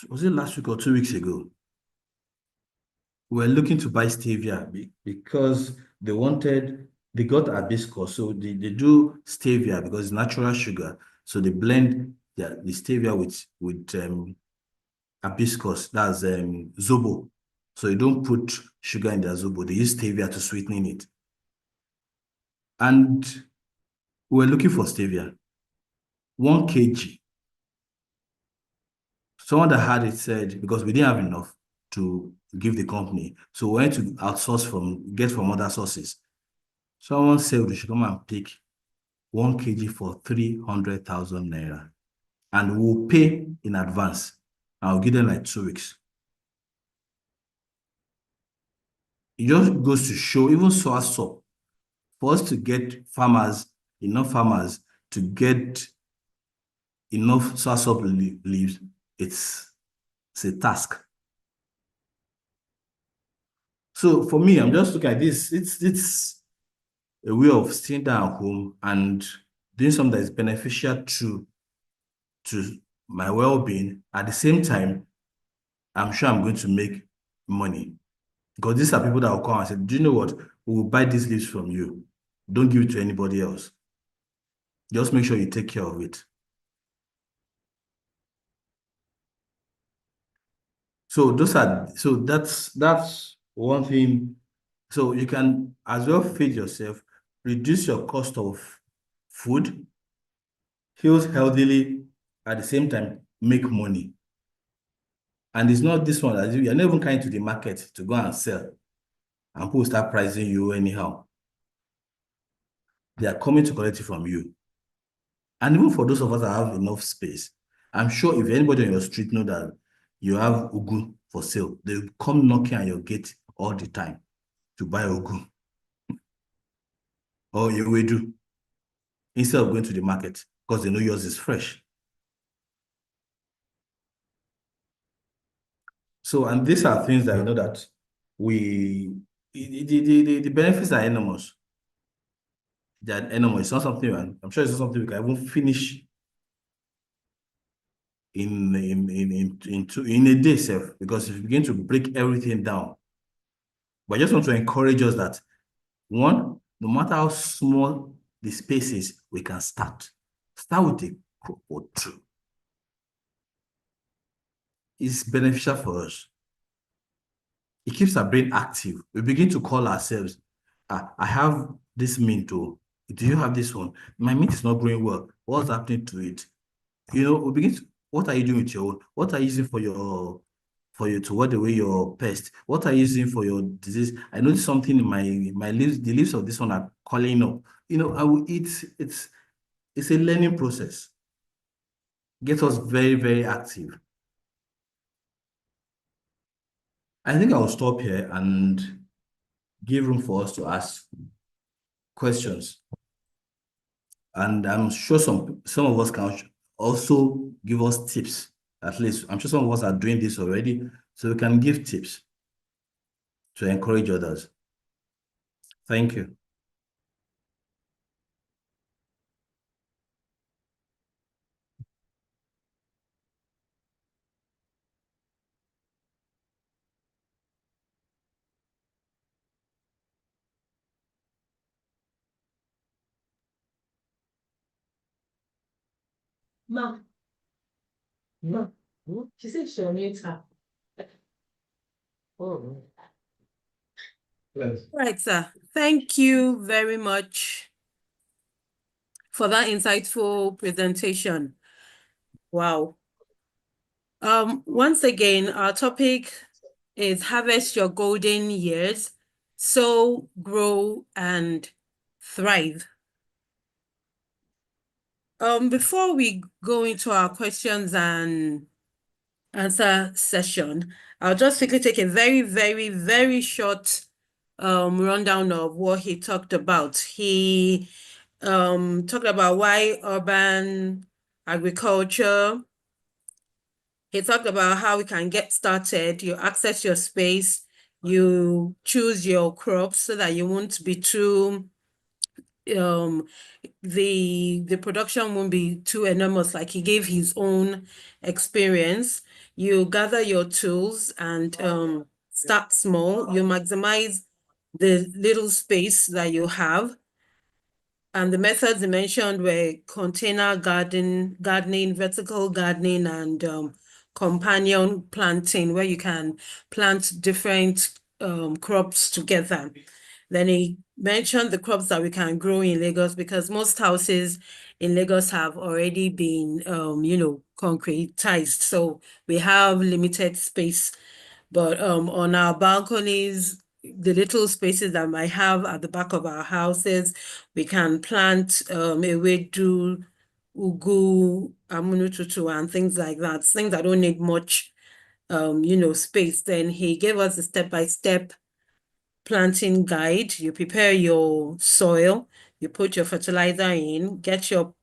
[SPEAKER 3] Was it last week or 2 weeks ago? We're looking to buy stevia because they got hibiscus. So they do stevia because it's natural sugar. So they blend the stevia with hibiscus, that's zobo. So you don't put sugar in their zobo. They use stevia to sweeten it. And we're looking for stevia. 1 kg. Someone that had it said, because we didn't have enough to give the company, so we went to outsource get from other sources. Someone said we should come and pick 1 kg for 300,000 naira, and we'll pay in advance. I'll give them like 2 weeks. It just goes to show, even so as so, for us to get enough farmers to get enough soursop leaves, it's a task. So for me, I'm just looking at this. It's a way of staying down at home and doing something that is beneficial to my well-being. At the same time, I'm sure I'm going to make money. Because these are people that will come and say, do you know what? We will buy these leaves from you. Don't give it to anybody else. Just make sure you take care of it. So that's one thing. So you can as well feed yourself, reduce your cost of food, heals healthily, at the same time, make money. And it's not this one that you're not even coming to the market to go and sell, and people start pricing you anyhow. They are coming to collect it from you. And even for those of us that have enough space, I'm sure if anybody on your street know that you have ugu for sale, they will come knocking on your gate all the time to buy ugu or ewedu instead of going to the market because they know yours is fresh. So, and these are things that I know that the benefits are enormous. They're enormous. It's not something, I'm sure it's not something we can even finish in a day itself, because if you begin to break everything down. But I just want to encourage us that, one, no matter how small the space is, we can start. Start with a crop or two. It's beneficial for us. It keeps our brain active. We begin to call ourselves, I have this mint, oh, do you have this one? My mint is not growing well. What's happening to it? We begin to, what are you doing with your own? What are you using for you to ward away your pest? What are you using for your disease? I noticed something in my leaves, the leaves of this one are calling up. I will eat, it's a learning process. Get us very, very active. I think I'll stop here and give room for us to ask questions. And I'm sure some of us can also give us tips. At least I'm sure some of us are doing this already, so we can give tips to encourage others. Thank you.
[SPEAKER 2] Ma, ma, she said she'll meet her. Oh. Yes.
[SPEAKER 1] Right, sir. Thank you very much for that insightful presentation. Wow. Once again, our topic is harvest your golden years, sow, grow, and thrive. Before we go into our questions and answer session, I'll just quickly take a very, very, very short rundown of what he talked about. He talked about why urban agriculture. He talked about how we can get started. You access your space, you choose your crops so that you won't be too the production won't be too enormous. Like he gave his own experience. You gather your tools and start small. You maximize the little space that you have. And the methods he mentioned were container gardening, vertical gardening, and companion planting, where you can plant different crops together. Then he mentioned the crops that we can grow in Lagos, because most houses in Lagos have already been, concretized. So we have limited space. But on our balconies, the little spaces that might have at the back of our houses, we can plant ewedu, ugu, amunututu, and things like that. Things that don't need much, space. Then he gave us a step-by-step planting guide. You prepare your soil, you put your fertilizer in, get your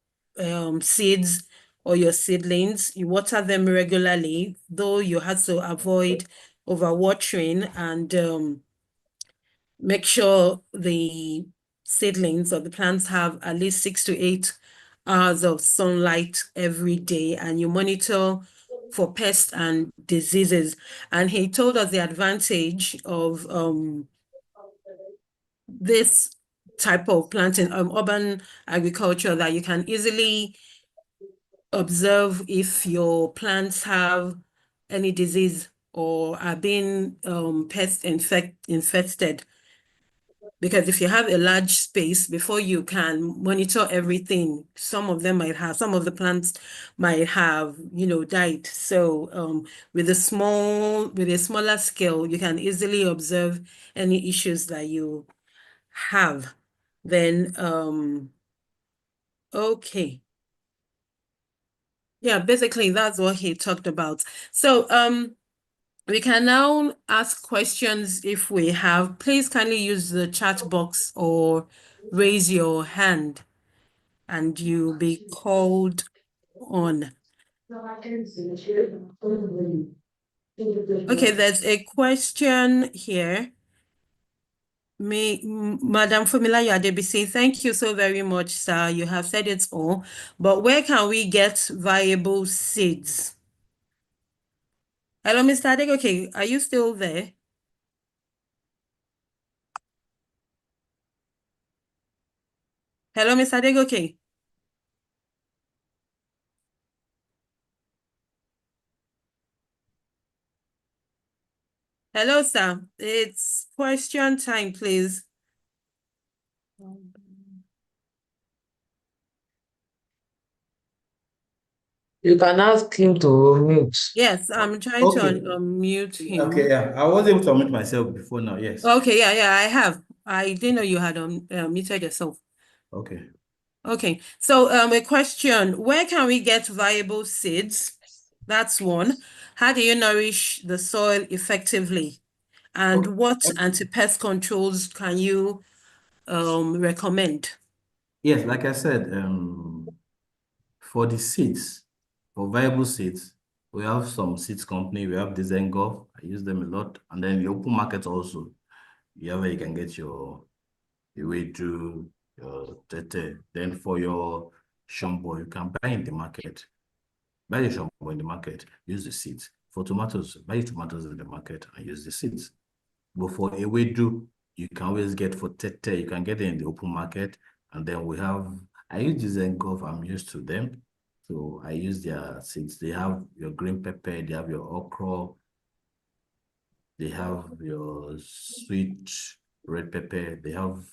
[SPEAKER 1] seeds or your seedlings, you water them regularly, though you have to avoid overwatering, and make sure the seedlings or the plants have at least 6 to 8 hours of sunlight every day, and you monitor for pests and diseases. And he told us the advantage of this type of planting, urban agriculture, that you can easily observe if your plants have any disease or are being pest infested. Because if you have a large space, before you can monitor everything, some of the plants might have, died. So with a smaller scale, you can easily observe any issues that you have. Then okay. Yeah, basically that's what he talked about. So we can now ask questions if we have. Please kindly use the chat box or raise your hand and you'll be called on. Okay, there's a question here. Madam Fumilayo Adebisi, thank you so very much, sir. You have said it all. But where can we get viable seeds? Hello, Mr. Adegoke, are you still there? Hello, Mr. Adegoke. Hello, sir. It's question time, please.
[SPEAKER 2] You can ask him to mute.
[SPEAKER 1] Yes, I'm trying to
[SPEAKER 3] Okay.
[SPEAKER 1] unmute him.
[SPEAKER 3] Okay, yeah. I was able to unmute myself before now, yes.
[SPEAKER 1] Okay, yeah, I have. I didn't know you had muted yourself.
[SPEAKER 3] Okay.
[SPEAKER 1] Okay, so a question, where can we get viable seeds? That's one. How do you nourish the soil effectively? And what
[SPEAKER 3] Okay.
[SPEAKER 1] anti-pest controls can you recommend?
[SPEAKER 3] Yes, like I said, for the seeds, for viable seeds, we have some seeds company. We have Design Golf. I use them a lot. And then the open market also. You have where you can get your Ewedu, your Tete. Then for your Shombo, you can buy in the market. Buy the Shombo in the market, use the seeds. For tomatoes, buy tomatoes in the market and use the seeds. But for Ewedu, you can always get for Tete, you can get it in the open market. And then I use Design Golf, I'm used to them. So I use their seeds. They have your green pepper, they have your okra, they have your sweet red pepper, they have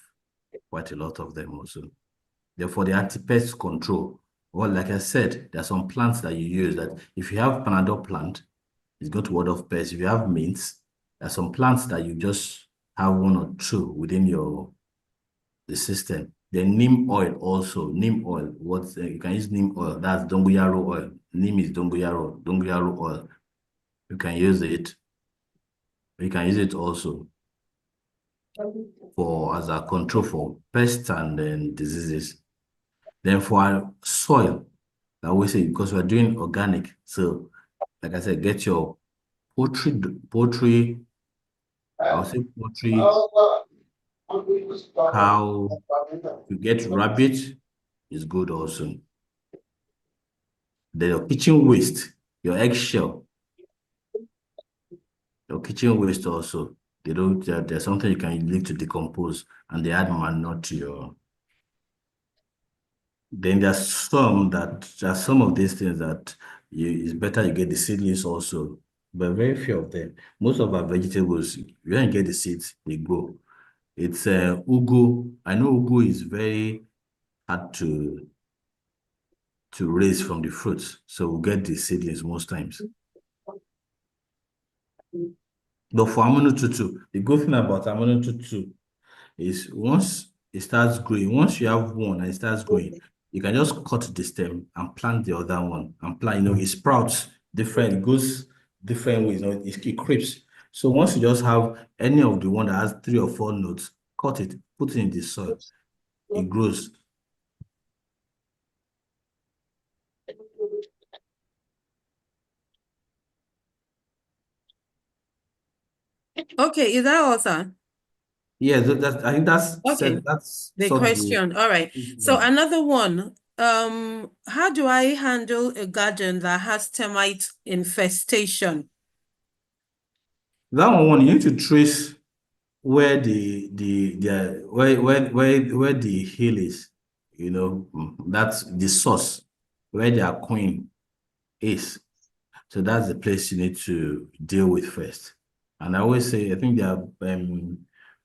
[SPEAKER 3] quite a lot of them also. Therefore, the anti-pest control, Well, like I said, there are some plants that you use that if you have Panadol plant, it's going to ward off pests. If you have mints, there are some plants that you just have one or two within the system. Then neem oil also, neem oil. What you can use neem oil. That's dongoyaro oil. Neem is dongoyaro oil. You can use it. You can use it also for as a control for pests and then diseases. Then for our soil, I always say because we're doing organic, so like I said, get your poultry. I'll say poultry, cow. You get rabbit is good also. Then your kitchen waste, your eggshell, your kitchen waste also. They don't. There's something you can leave to decompose, and they add manure to your. Then there's some of these things that it's better you get the seedlings also, but very few of them. Most of our vegetables, you don't get the seeds, they grow. It's ugu. I know ugu is very hard to raise from the fruits, so we get the seedlings most times. But for amunu tutu, the good thing about amunu tutu is once it starts growing, once you have one and it starts growing, you can just cut the stem and plant the other one and plant, it sprouts different, it goes different ways, it creeps. So once you just have any of the one that has 3 or 4 nodes, cut it, put it in the soil, it grows.
[SPEAKER 1] Okay, is that all, sir?
[SPEAKER 3] Yeah, I think
[SPEAKER 1] Okay,
[SPEAKER 3] that's
[SPEAKER 1] the
[SPEAKER 3] solves the
[SPEAKER 1] question. All right. So
[SPEAKER 3] yeah.
[SPEAKER 1] another one. How do I handle a garden that has termite infestation?
[SPEAKER 3] That one you need to trace where where the hill is, that's the source where their queen is. So that's the place you need to deal with first. And I always say, I think there are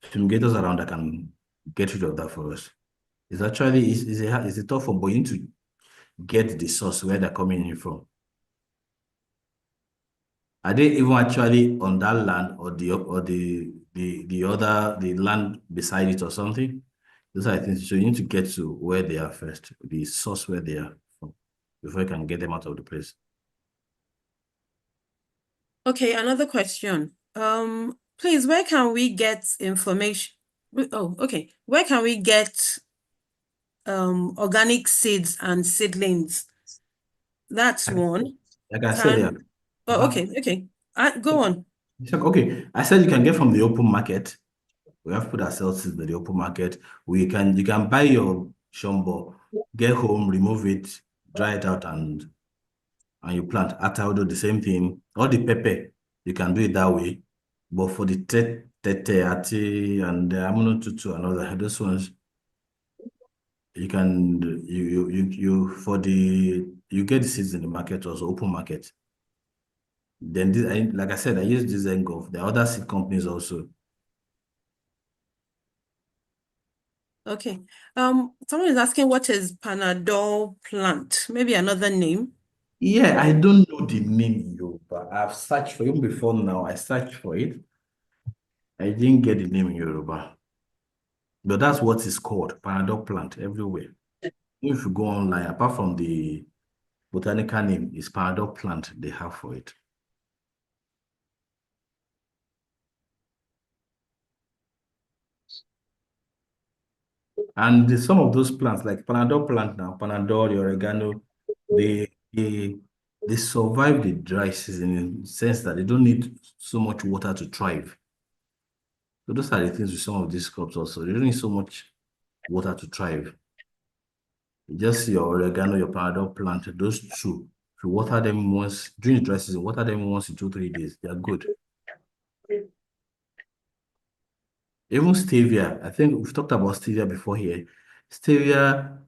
[SPEAKER 3] fumigators around that can get rid of that for us. It's actually it's a tough one, but you need to get the source where they're coming in from. Are they even actually on that land or the land beside it or something? Those are the things. So you need to get to where they are first, the source where they are from, before you can get them out of the place.
[SPEAKER 1] Okay, another question. Please, where can we get information? Oh, okay. Where can we get organic seeds and seedlings? That's one.
[SPEAKER 3] Like I said, yeah.
[SPEAKER 1] Oh, okay. Go on.
[SPEAKER 3] Okay, I said you can get from the open market. We have put ourselves in the open market. You can buy your shumbo, get home, remove it, dry it out, and you plant. After do the same thing. All the pepper, you can do it that way. But for the tete, ati, and the amunotutu and all that, those ones, you can you get the seeds in the market, also open market. Then like I said, I use this Engulf. There are other seed companies also.
[SPEAKER 1] Okay. Someone is asking what is Panadol plant? Maybe another name.
[SPEAKER 3] Yeah, I don't know the name in Yoruba. I've searched for it before now. I searched for it. I didn't get the name in Yoruba. But that's what it's called, Panadol plant everywhere. If you go online, apart from the botanical name, it's Panadol plant they have for it. And some of those plants, like Panadol plant now, Panadol, the oregano, they, they they survive the dry season in the sense that they don't need so much water to thrive. So those are the things with some of these crops also. They don't need so much water to thrive. Just your oregano, your Panadol plant, those two. If you water them once during the dry season, water them once in 2, 3 days, they are good. Even stevia, I think we've talked about stevia before here. Stevia,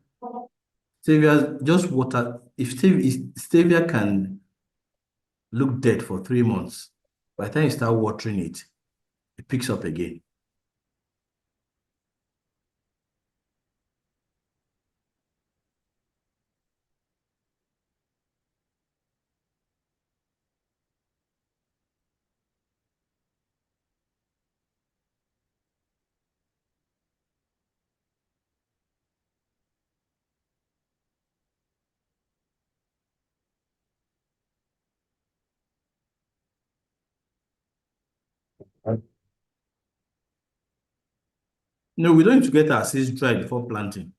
[SPEAKER 3] stevia, just water. If stevia can look dead for 3 months, by the time you start watering it, it picks up again. No, we don't need to get our seeds dry before planting.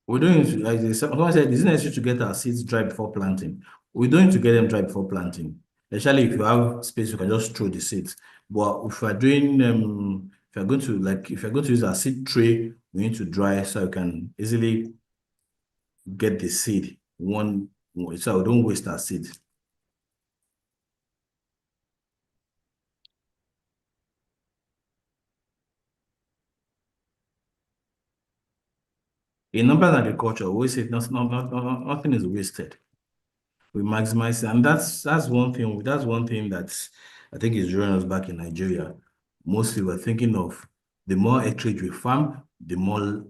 [SPEAKER 3] We don't need to, like someone said, it's necessary to get our seeds dry before planting. We don't need to get them dry before planting. Especially if you have space, you can just throw the seeds. But if you're doing, if you're going to if you're going to use a seed tray, we need to dry so you can easily get the seed so we don't waste our seed. In urban agriculture, we always say nothing is wasted. We maximize, and that's one thing. That's one thing that I think is drawing us back in Nigeria. Mostly, we're thinking of the more acreage we farm, the more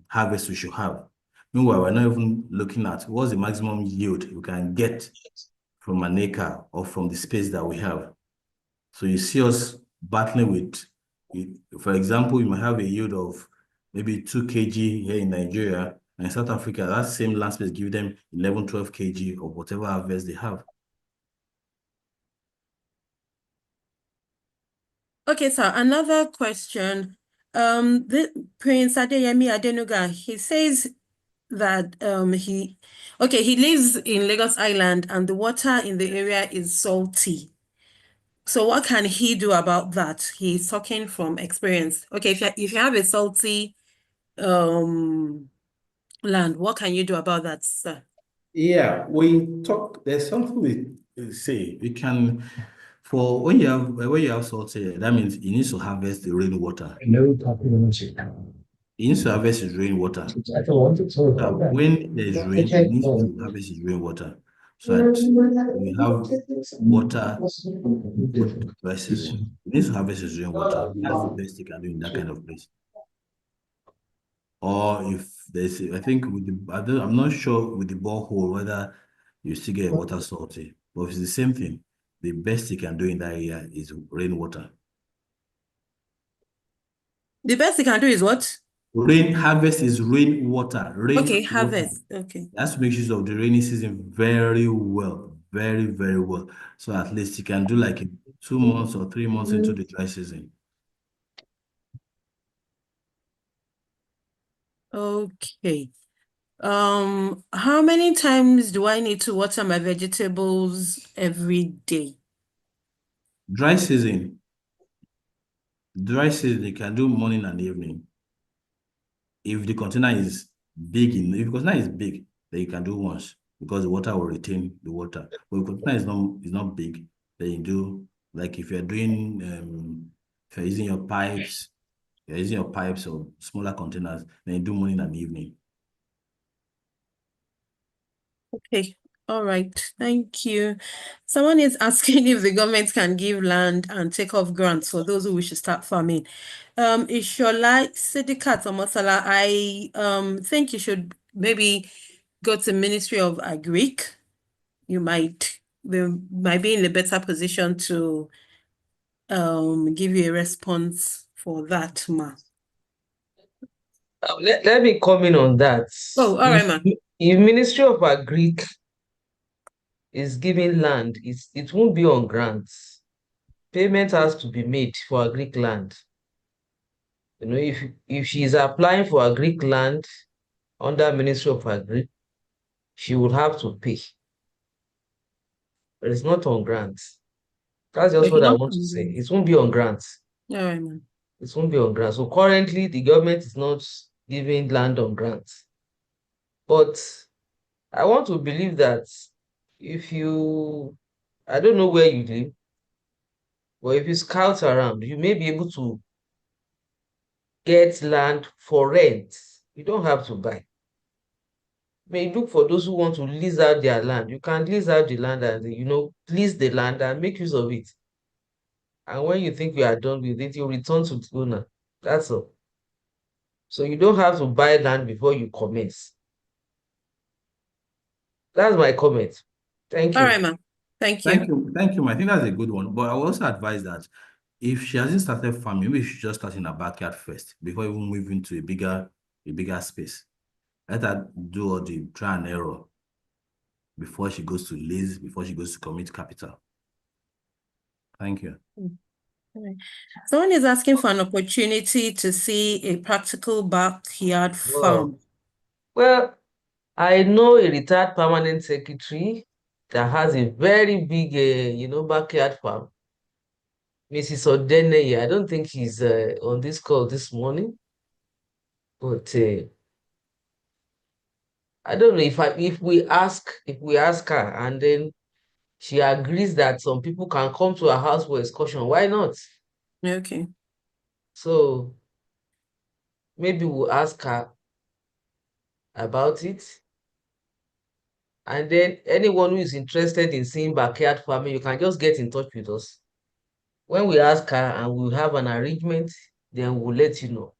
[SPEAKER 3] harvest we should have. Meanwhile, we're not even looking at what's the maximum yield we can get from an acre or from the space that we have. So you see us battling with, for example, you might have a yield of maybe 2 kg here in Nigeria, and in South Africa, that same land space give them 11, 12 kg of whatever harvest they have.
[SPEAKER 1] Okay, so another question. Prince Adeyemi Adenuga, he says that he lives in Lagos Island and the water in the area is salty. So what can he do about that? He's talking from experience. Okay, if you have a salty land, what can you do about that, sir?
[SPEAKER 3] Yeah, there's something we say. We can, for when you have salt here, that means you need to harvest the rainwater.
[SPEAKER 2] No community.
[SPEAKER 3] You need to harvest the rainwater.
[SPEAKER 2] I don't want to talk about that.
[SPEAKER 3] When there's rain, you need to harvest the rainwater so that we have water for the dry season. You need to harvest the rainwater. That's the best you can do in that kind of place. Or if there's, I think with I'm not sure with the borehole whether you still get water salty, but if it's the same thing, the best you can do in that area is rainwater.
[SPEAKER 1] The best you can do is what?
[SPEAKER 3] Harvest is rainwater.
[SPEAKER 1] Okay, harvest. Okay.
[SPEAKER 3] That's to make use of the rainy season very well, very, very well. So at least you can do like 2 months or 3 months into the dry season.
[SPEAKER 1] Okay. How many times do I need to water my vegetables every day?
[SPEAKER 3] Dry season, you can do morning and evening. If the container is big, if the container is big, then you can do once because the water will retain the water. But if the container is not big, then you do like if you're doing if you're using your pipes or smaller containers, then you do morning and evening.
[SPEAKER 1] Okay. All right. Thank you. Someone is asking if the government can give land and take off grants for those who wish to start farming. Ishola Sidikat Omotala, I think you should maybe go to Ministry of Agric. They might be in a better position to give you a response for that, ma.
[SPEAKER 2] Let me comment on that.
[SPEAKER 1] Oh, all right, ma.
[SPEAKER 2] If Ministry of Agric is giving land, it won't be on grants. Payment has to be made for agric land. You know, if she's applying for agric land under Ministry of Agric, she would have to pay. But it's not on grants. That's just what I want to say. It won't be on grants.
[SPEAKER 1] All right, man.
[SPEAKER 2] It won't be on grants. So currently, the government is not giving land on grants. But I want to believe that I don't know where you live, but if you scout around, you may be able to get land for rent. You don't have to buy. May look for those who want to lease out their land. You can lease out the land and lease the land and make use of it. And when you think you are done with it, you return to the owner. That's all. So you don't have to buy land before you commence. That's my comment. Thank you.
[SPEAKER 1] All right, ma'am. Thank you.
[SPEAKER 3] Thank you, ma. I think that's a good one. But I will also advise that if she hasn't started farming, maybe she should just start in her backyard first before even moving to a bigger space. Let her do all the try and error before she goes to lease, before she goes to commit capital. Thank you.
[SPEAKER 1] Right. Someone is asking for an opportunity to see a practical backyard
[SPEAKER 2] Wow.
[SPEAKER 1] farm.
[SPEAKER 2] Well, I know a retired permanent secretary that has a very big, backyard farm. Mrs. Odeneye, I don't think he's on this call this morning, but I don't know if we ask her and then she agrees that some people can come to her house for excursion, why not?
[SPEAKER 1] Okay.
[SPEAKER 2] So maybe we'll ask her about it. And then anyone who is interested in seeing backyard farming, you can just get in touch with us. When we ask her and we'll have an arrangement, then we'll let you know.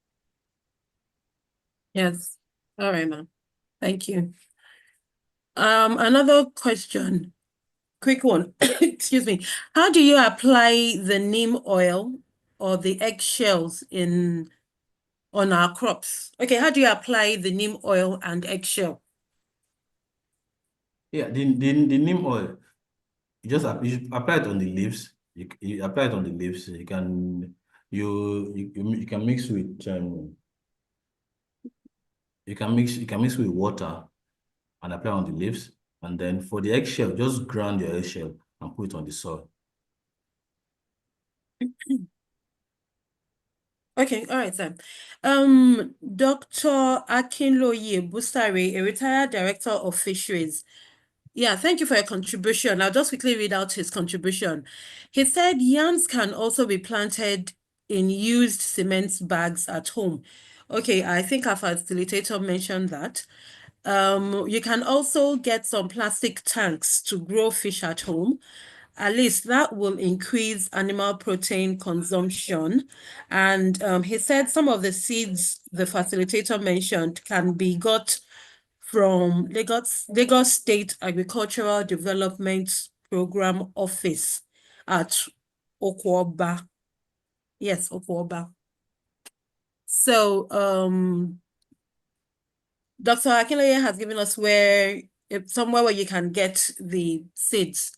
[SPEAKER 1] Yes. All right, ma'am. Thank you. Another question. Quick one. Excuse me. How do you apply the neem oil or the eggshells on our crops? Okay, how do you apply the neem oil and eggshell?
[SPEAKER 3] Yeah, the neem oil, you should apply it on the leaves. You apply it on the leaves. You can mix with you can mix with water and apply on the leaves. And then for the eggshell, just ground your eggshell and put it on the soil.
[SPEAKER 1] Okay, all right, then. Dr. Akinloye Busare, a retired director of fisheries. Yeah, thank you for your contribution. I'll just quickly read out his contribution. He said yams can also be planted in used cement bags at home. Okay, I think our facilitator mentioned that. You can also get some plastic tanks to grow fish at home. At least that will increase animal protein consumption. And he said some of the seeds the facilitator mentioned can be got from Lagos State Agricultural Development Program Office at Okwoba. Yes, Okwoba. So Dr. Akinloye has given us somewhere where you can get the seeds.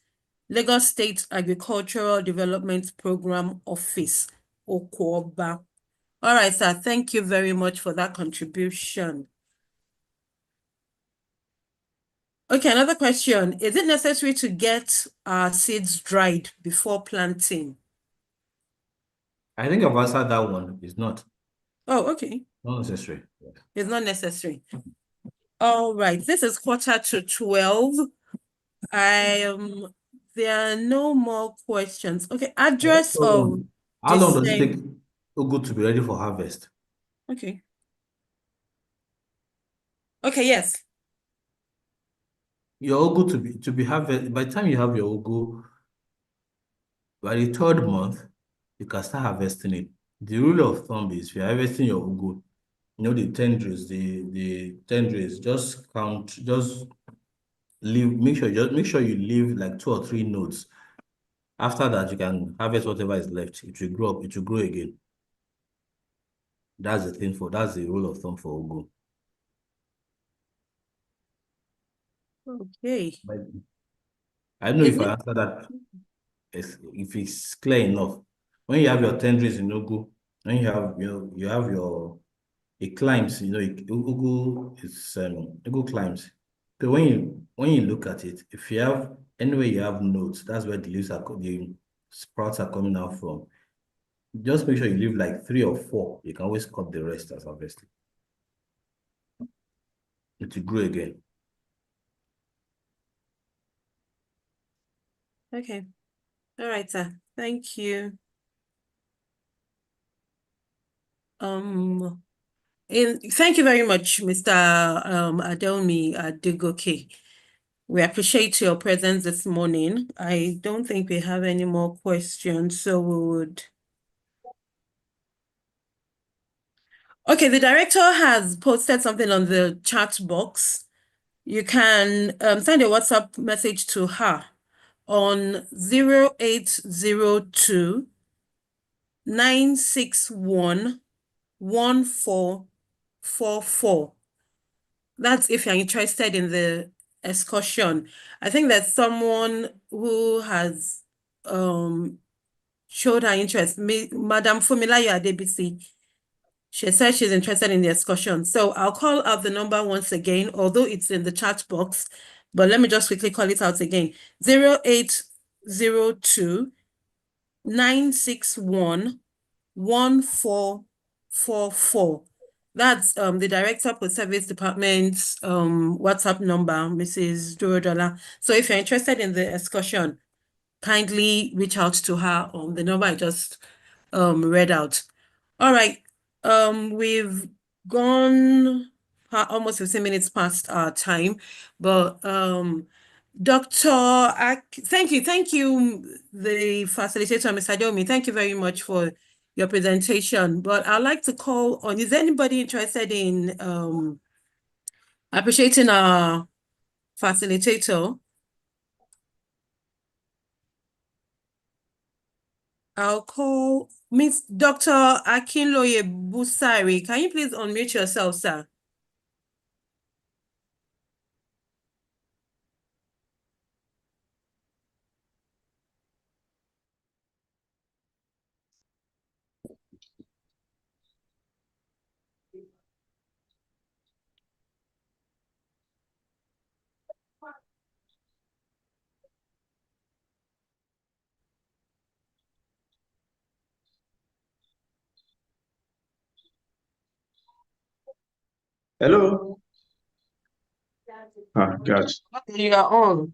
[SPEAKER 1] Lagos State Agricultural Development Program Office, Okwoba. All right, sir. Thank you very much for that contribution. Okay, another question. Is it necessary to get our seeds dried before planting?
[SPEAKER 3] I think I've answered that one. It's not.
[SPEAKER 1] Oh, okay.
[SPEAKER 3] Not necessary.
[SPEAKER 1] It's not necessary. All right. This is 11:45. There are no more questions. Okay, address of
[SPEAKER 3] How long does it
[SPEAKER 1] descent.
[SPEAKER 3] take Ugu to be ready for harvest?
[SPEAKER 1] Okay. Okay, yes.
[SPEAKER 3] Your Ugu to be harvested, by the time you have your Ugu, by the third month, you can start harvesting it. The rule of thumb is if you're harvesting your Ugu, the tendrils, the tendrils, just count, just make sure you leave like 2 or 3 nodes. After that, you can harvest whatever is left. It will grow up, it will grow again. That's the rule of thumb for Ugu.
[SPEAKER 1] Okay.
[SPEAKER 3] I don't know
[SPEAKER 1] Is
[SPEAKER 3] if I
[SPEAKER 1] it?
[SPEAKER 3] answered that, if it's clear enough. When you have your tendrils in Ugu, when you have it climbs, Ugu climbs. So when you look at it, if you have anywhere you have nodes, that's where the sprouts are coming out from. Just make sure you leave like 3 or 4. You can always cut the rest as harvested. It will grow again.
[SPEAKER 1] Okay. All right, sir. Thank you. Thank you very much, Mr. Adewunmi Adegoke. We appreciate your presence this morning. I don't think we have any more questions, so we would. Okay, the director has posted something on the chat box. You can send a WhatsApp message to her on 0802 961 1444. That's if you're interested in the excursion. I think there's someone who has showed her interest. Madam Fumilayo Adebisi, she said she's interested in the excursion. So I'll call out the number once again, although it's in the chat box, but let me just quickly call it out again. 0802 961 1444. That's the Director for Service Department's WhatsApp number, Mrs. Dorodola. So if you're interested in the excursion, kindly reach out to her on the number I just read out. All right. We've gone almost 15 minutes past our time, but Dr. Thank you, the facilitator, Mr. Adewunmi. Thank you very much for your presentation. But I'd like to call on, is anybody interested in appreciating our facilitator? I'll call Miss Dr. Akinloye Busari. Can you please unmute yourself, sir?
[SPEAKER 4] Hello. Ah, God.
[SPEAKER 2] You are on.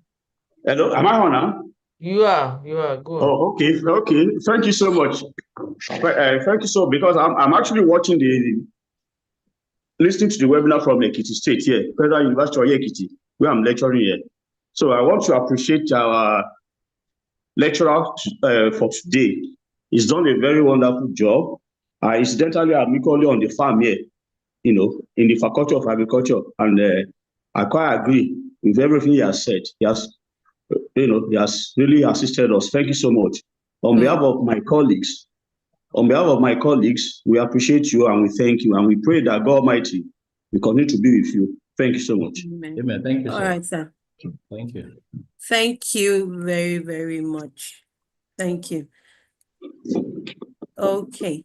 [SPEAKER 4] Hello. Am I on now?
[SPEAKER 2] You are. Go on.
[SPEAKER 4] Oh, okay. Okay. Thank you so much. Thank you so because I'm actually watching listening to the webinar from Ekiti State here, Federal University of Ekiti, where I'm lecturing here. So I want to appreciate our lecturer for today. He's done a very wonderful job. Incidentally, I'm equally on the farm here, in the Faculty of Agriculture, and I quite agree with everything he has said. He has really assisted us. Thank you so much. On behalf of my colleagues, we appreciate you and we thank you and we pray that God Almighty will continue to be with you. Thank you so much.
[SPEAKER 3] Amen. Thank you, sir.
[SPEAKER 1] All right, sir.
[SPEAKER 3] Thank you.
[SPEAKER 1] Thank you very, very much. Thank you. Okay.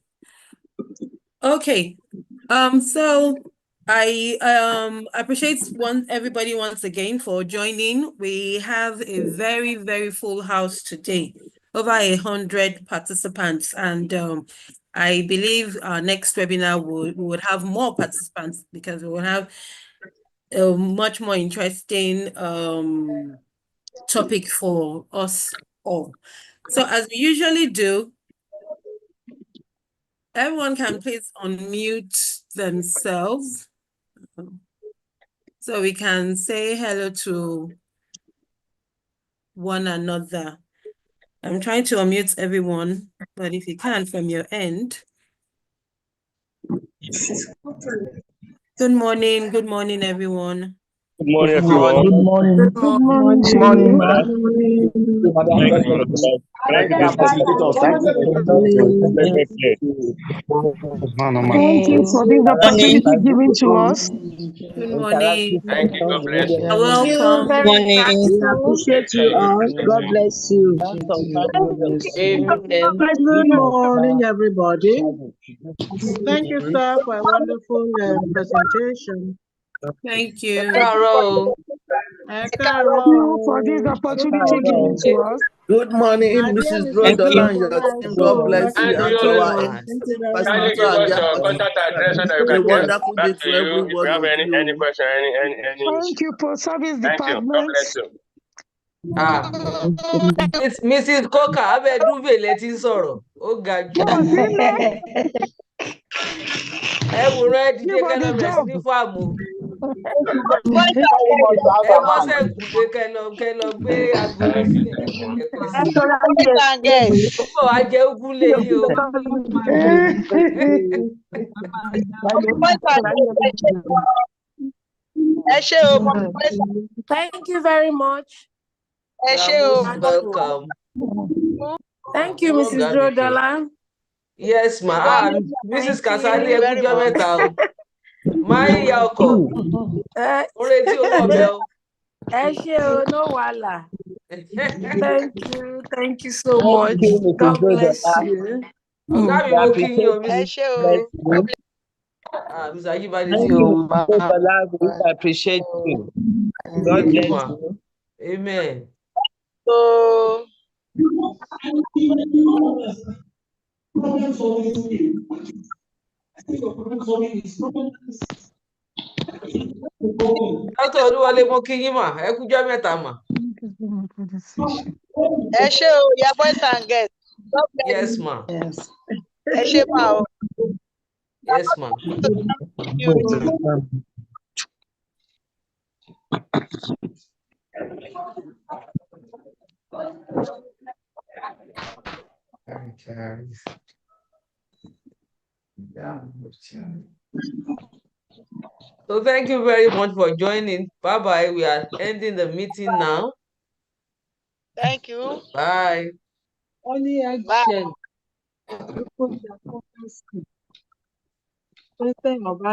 [SPEAKER 1] So I appreciate everybody once again for joining. We have a very, very full house today, over 100 participants, and I believe our next webinar would have more participants because we will have a much more interesting topic for us all. So as we usually do, everyone can please unmute themselves so we can say hello to one another. I'm trying to unmute everyone, but if you can from your end. Good morning, everyone.
[SPEAKER 5] Good morning, everyone.
[SPEAKER 6] Good morning.
[SPEAKER 1] Good morning.
[SPEAKER 6] Good morning, ma'am.
[SPEAKER 5] Thank you, facilitators. Thank you for
[SPEAKER 6] Thank you for this opportunity given to us.
[SPEAKER 1] Good morning.
[SPEAKER 5] Thank you. God bless you.
[SPEAKER 1] Welcome.
[SPEAKER 7] We appreciate you all. God bless you.
[SPEAKER 2] Amen.
[SPEAKER 7] Good morning, everybody. Thank you, sir, for a wonderful presentation.
[SPEAKER 1] Thank you.
[SPEAKER 2] Carol.
[SPEAKER 7] Thank
[SPEAKER 6] Thank you for this opportunity given to us.
[SPEAKER 8] Good morning, Mrs. Rodolan, your team. God bless you. And to our
[SPEAKER 5] Kindly
[SPEAKER 8] facilitator,
[SPEAKER 5] give us your
[SPEAKER 8] Adegoke.
[SPEAKER 5] contact address so that we
[SPEAKER 8] A
[SPEAKER 5] can get
[SPEAKER 8] wonderful day
[SPEAKER 5] back
[SPEAKER 8] to
[SPEAKER 5] to you
[SPEAKER 8] every
[SPEAKER 5] if
[SPEAKER 8] one
[SPEAKER 5] you have
[SPEAKER 8] of
[SPEAKER 5] any
[SPEAKER 8] you.
[SPEAKER 5] question, any
[SPEAKER 6] Thank you for service
[SPEAKER 5] Thank you. God
[SPEAKER 6] department.
[SPEAKER 5] bless you.
[SPEAKER 2] Mrs. Coker, abẹ́ dúvé lẹ ti ń sọ̀rọ̀. Ó ga jù. Ẹ wòran ẹ dìde kẹ́ lọ bẹ̀rẹ̀ sí ní fáàmù. Ẹ bọ́ sẹ́ǹkùlé kẹ́ lọ gbé agolo sílẹ̀ kẹ́kẹ́ sí. Ó bọ̀ wá jẹ́ ugúlé yìí o.
[SPEAKER 9] Thank you very much.
[SPEAKER 2] You're most welcome.
[SPEAKER 9] Thank you, Mrs. Dorodola.
[SPEAKER 2] Yes, ma. Mrs. Kasali, ẹ kújọ́ mẹ́ta o. Máa ń ya ọkọ̀. Oore tí owó ọbẹ̀ o.
[SPEAKER 9] Ẹ ṣé o, no wàhálà. Thank you. Thank you so much. God bless you.
[SPEAKER 2] Ọ̀gá mi mo kí yín o,
[SPEAKER 10] Ẹ ṣé o.
[SPEAKER 2] Mr. Ayíbádé
[SPEAKER 8] Thank
[SPEAKER 2] ti
[SPEAKER 8] you,
[SPEAKER 2] o.
[SPEAKER 8] Mr. Dola. We appreciate you. God
[SPEAKER 2] Thank you,
[SPEAKER 8] bless
[SPEAKER 2] ma.
[SPEAKER 8] you.
[SPEAKER 2] Amen.
[SPEAKER 10] So,
[SPEAKER 2] Dr. Olúwọlé mo kí yín mà, ẹ kújọ́ mẹ́ta mà.
[SPEAKER 10] ẹ ṣé o, your boys and girls. God bless
[SPEAKER 2] Yes,
[SPEAKER 10] you.
[SPEAKER 2] ma.
[SPEAKER 10] Ẹ ṣé ma o.
[SPEAKER 2] Yes, ma.
[SPEAKER 10] Thank you.
[SPEAKER 2] So thank you very much for joining. Bye-bye. We are ending the meeting now.
[SPEAKER 10] Thank you.
[SPEAKER 2] Bye.
[SPEAKER 7] Only
[SPEAKER 10] Bye.
[SPEAKER 7] action.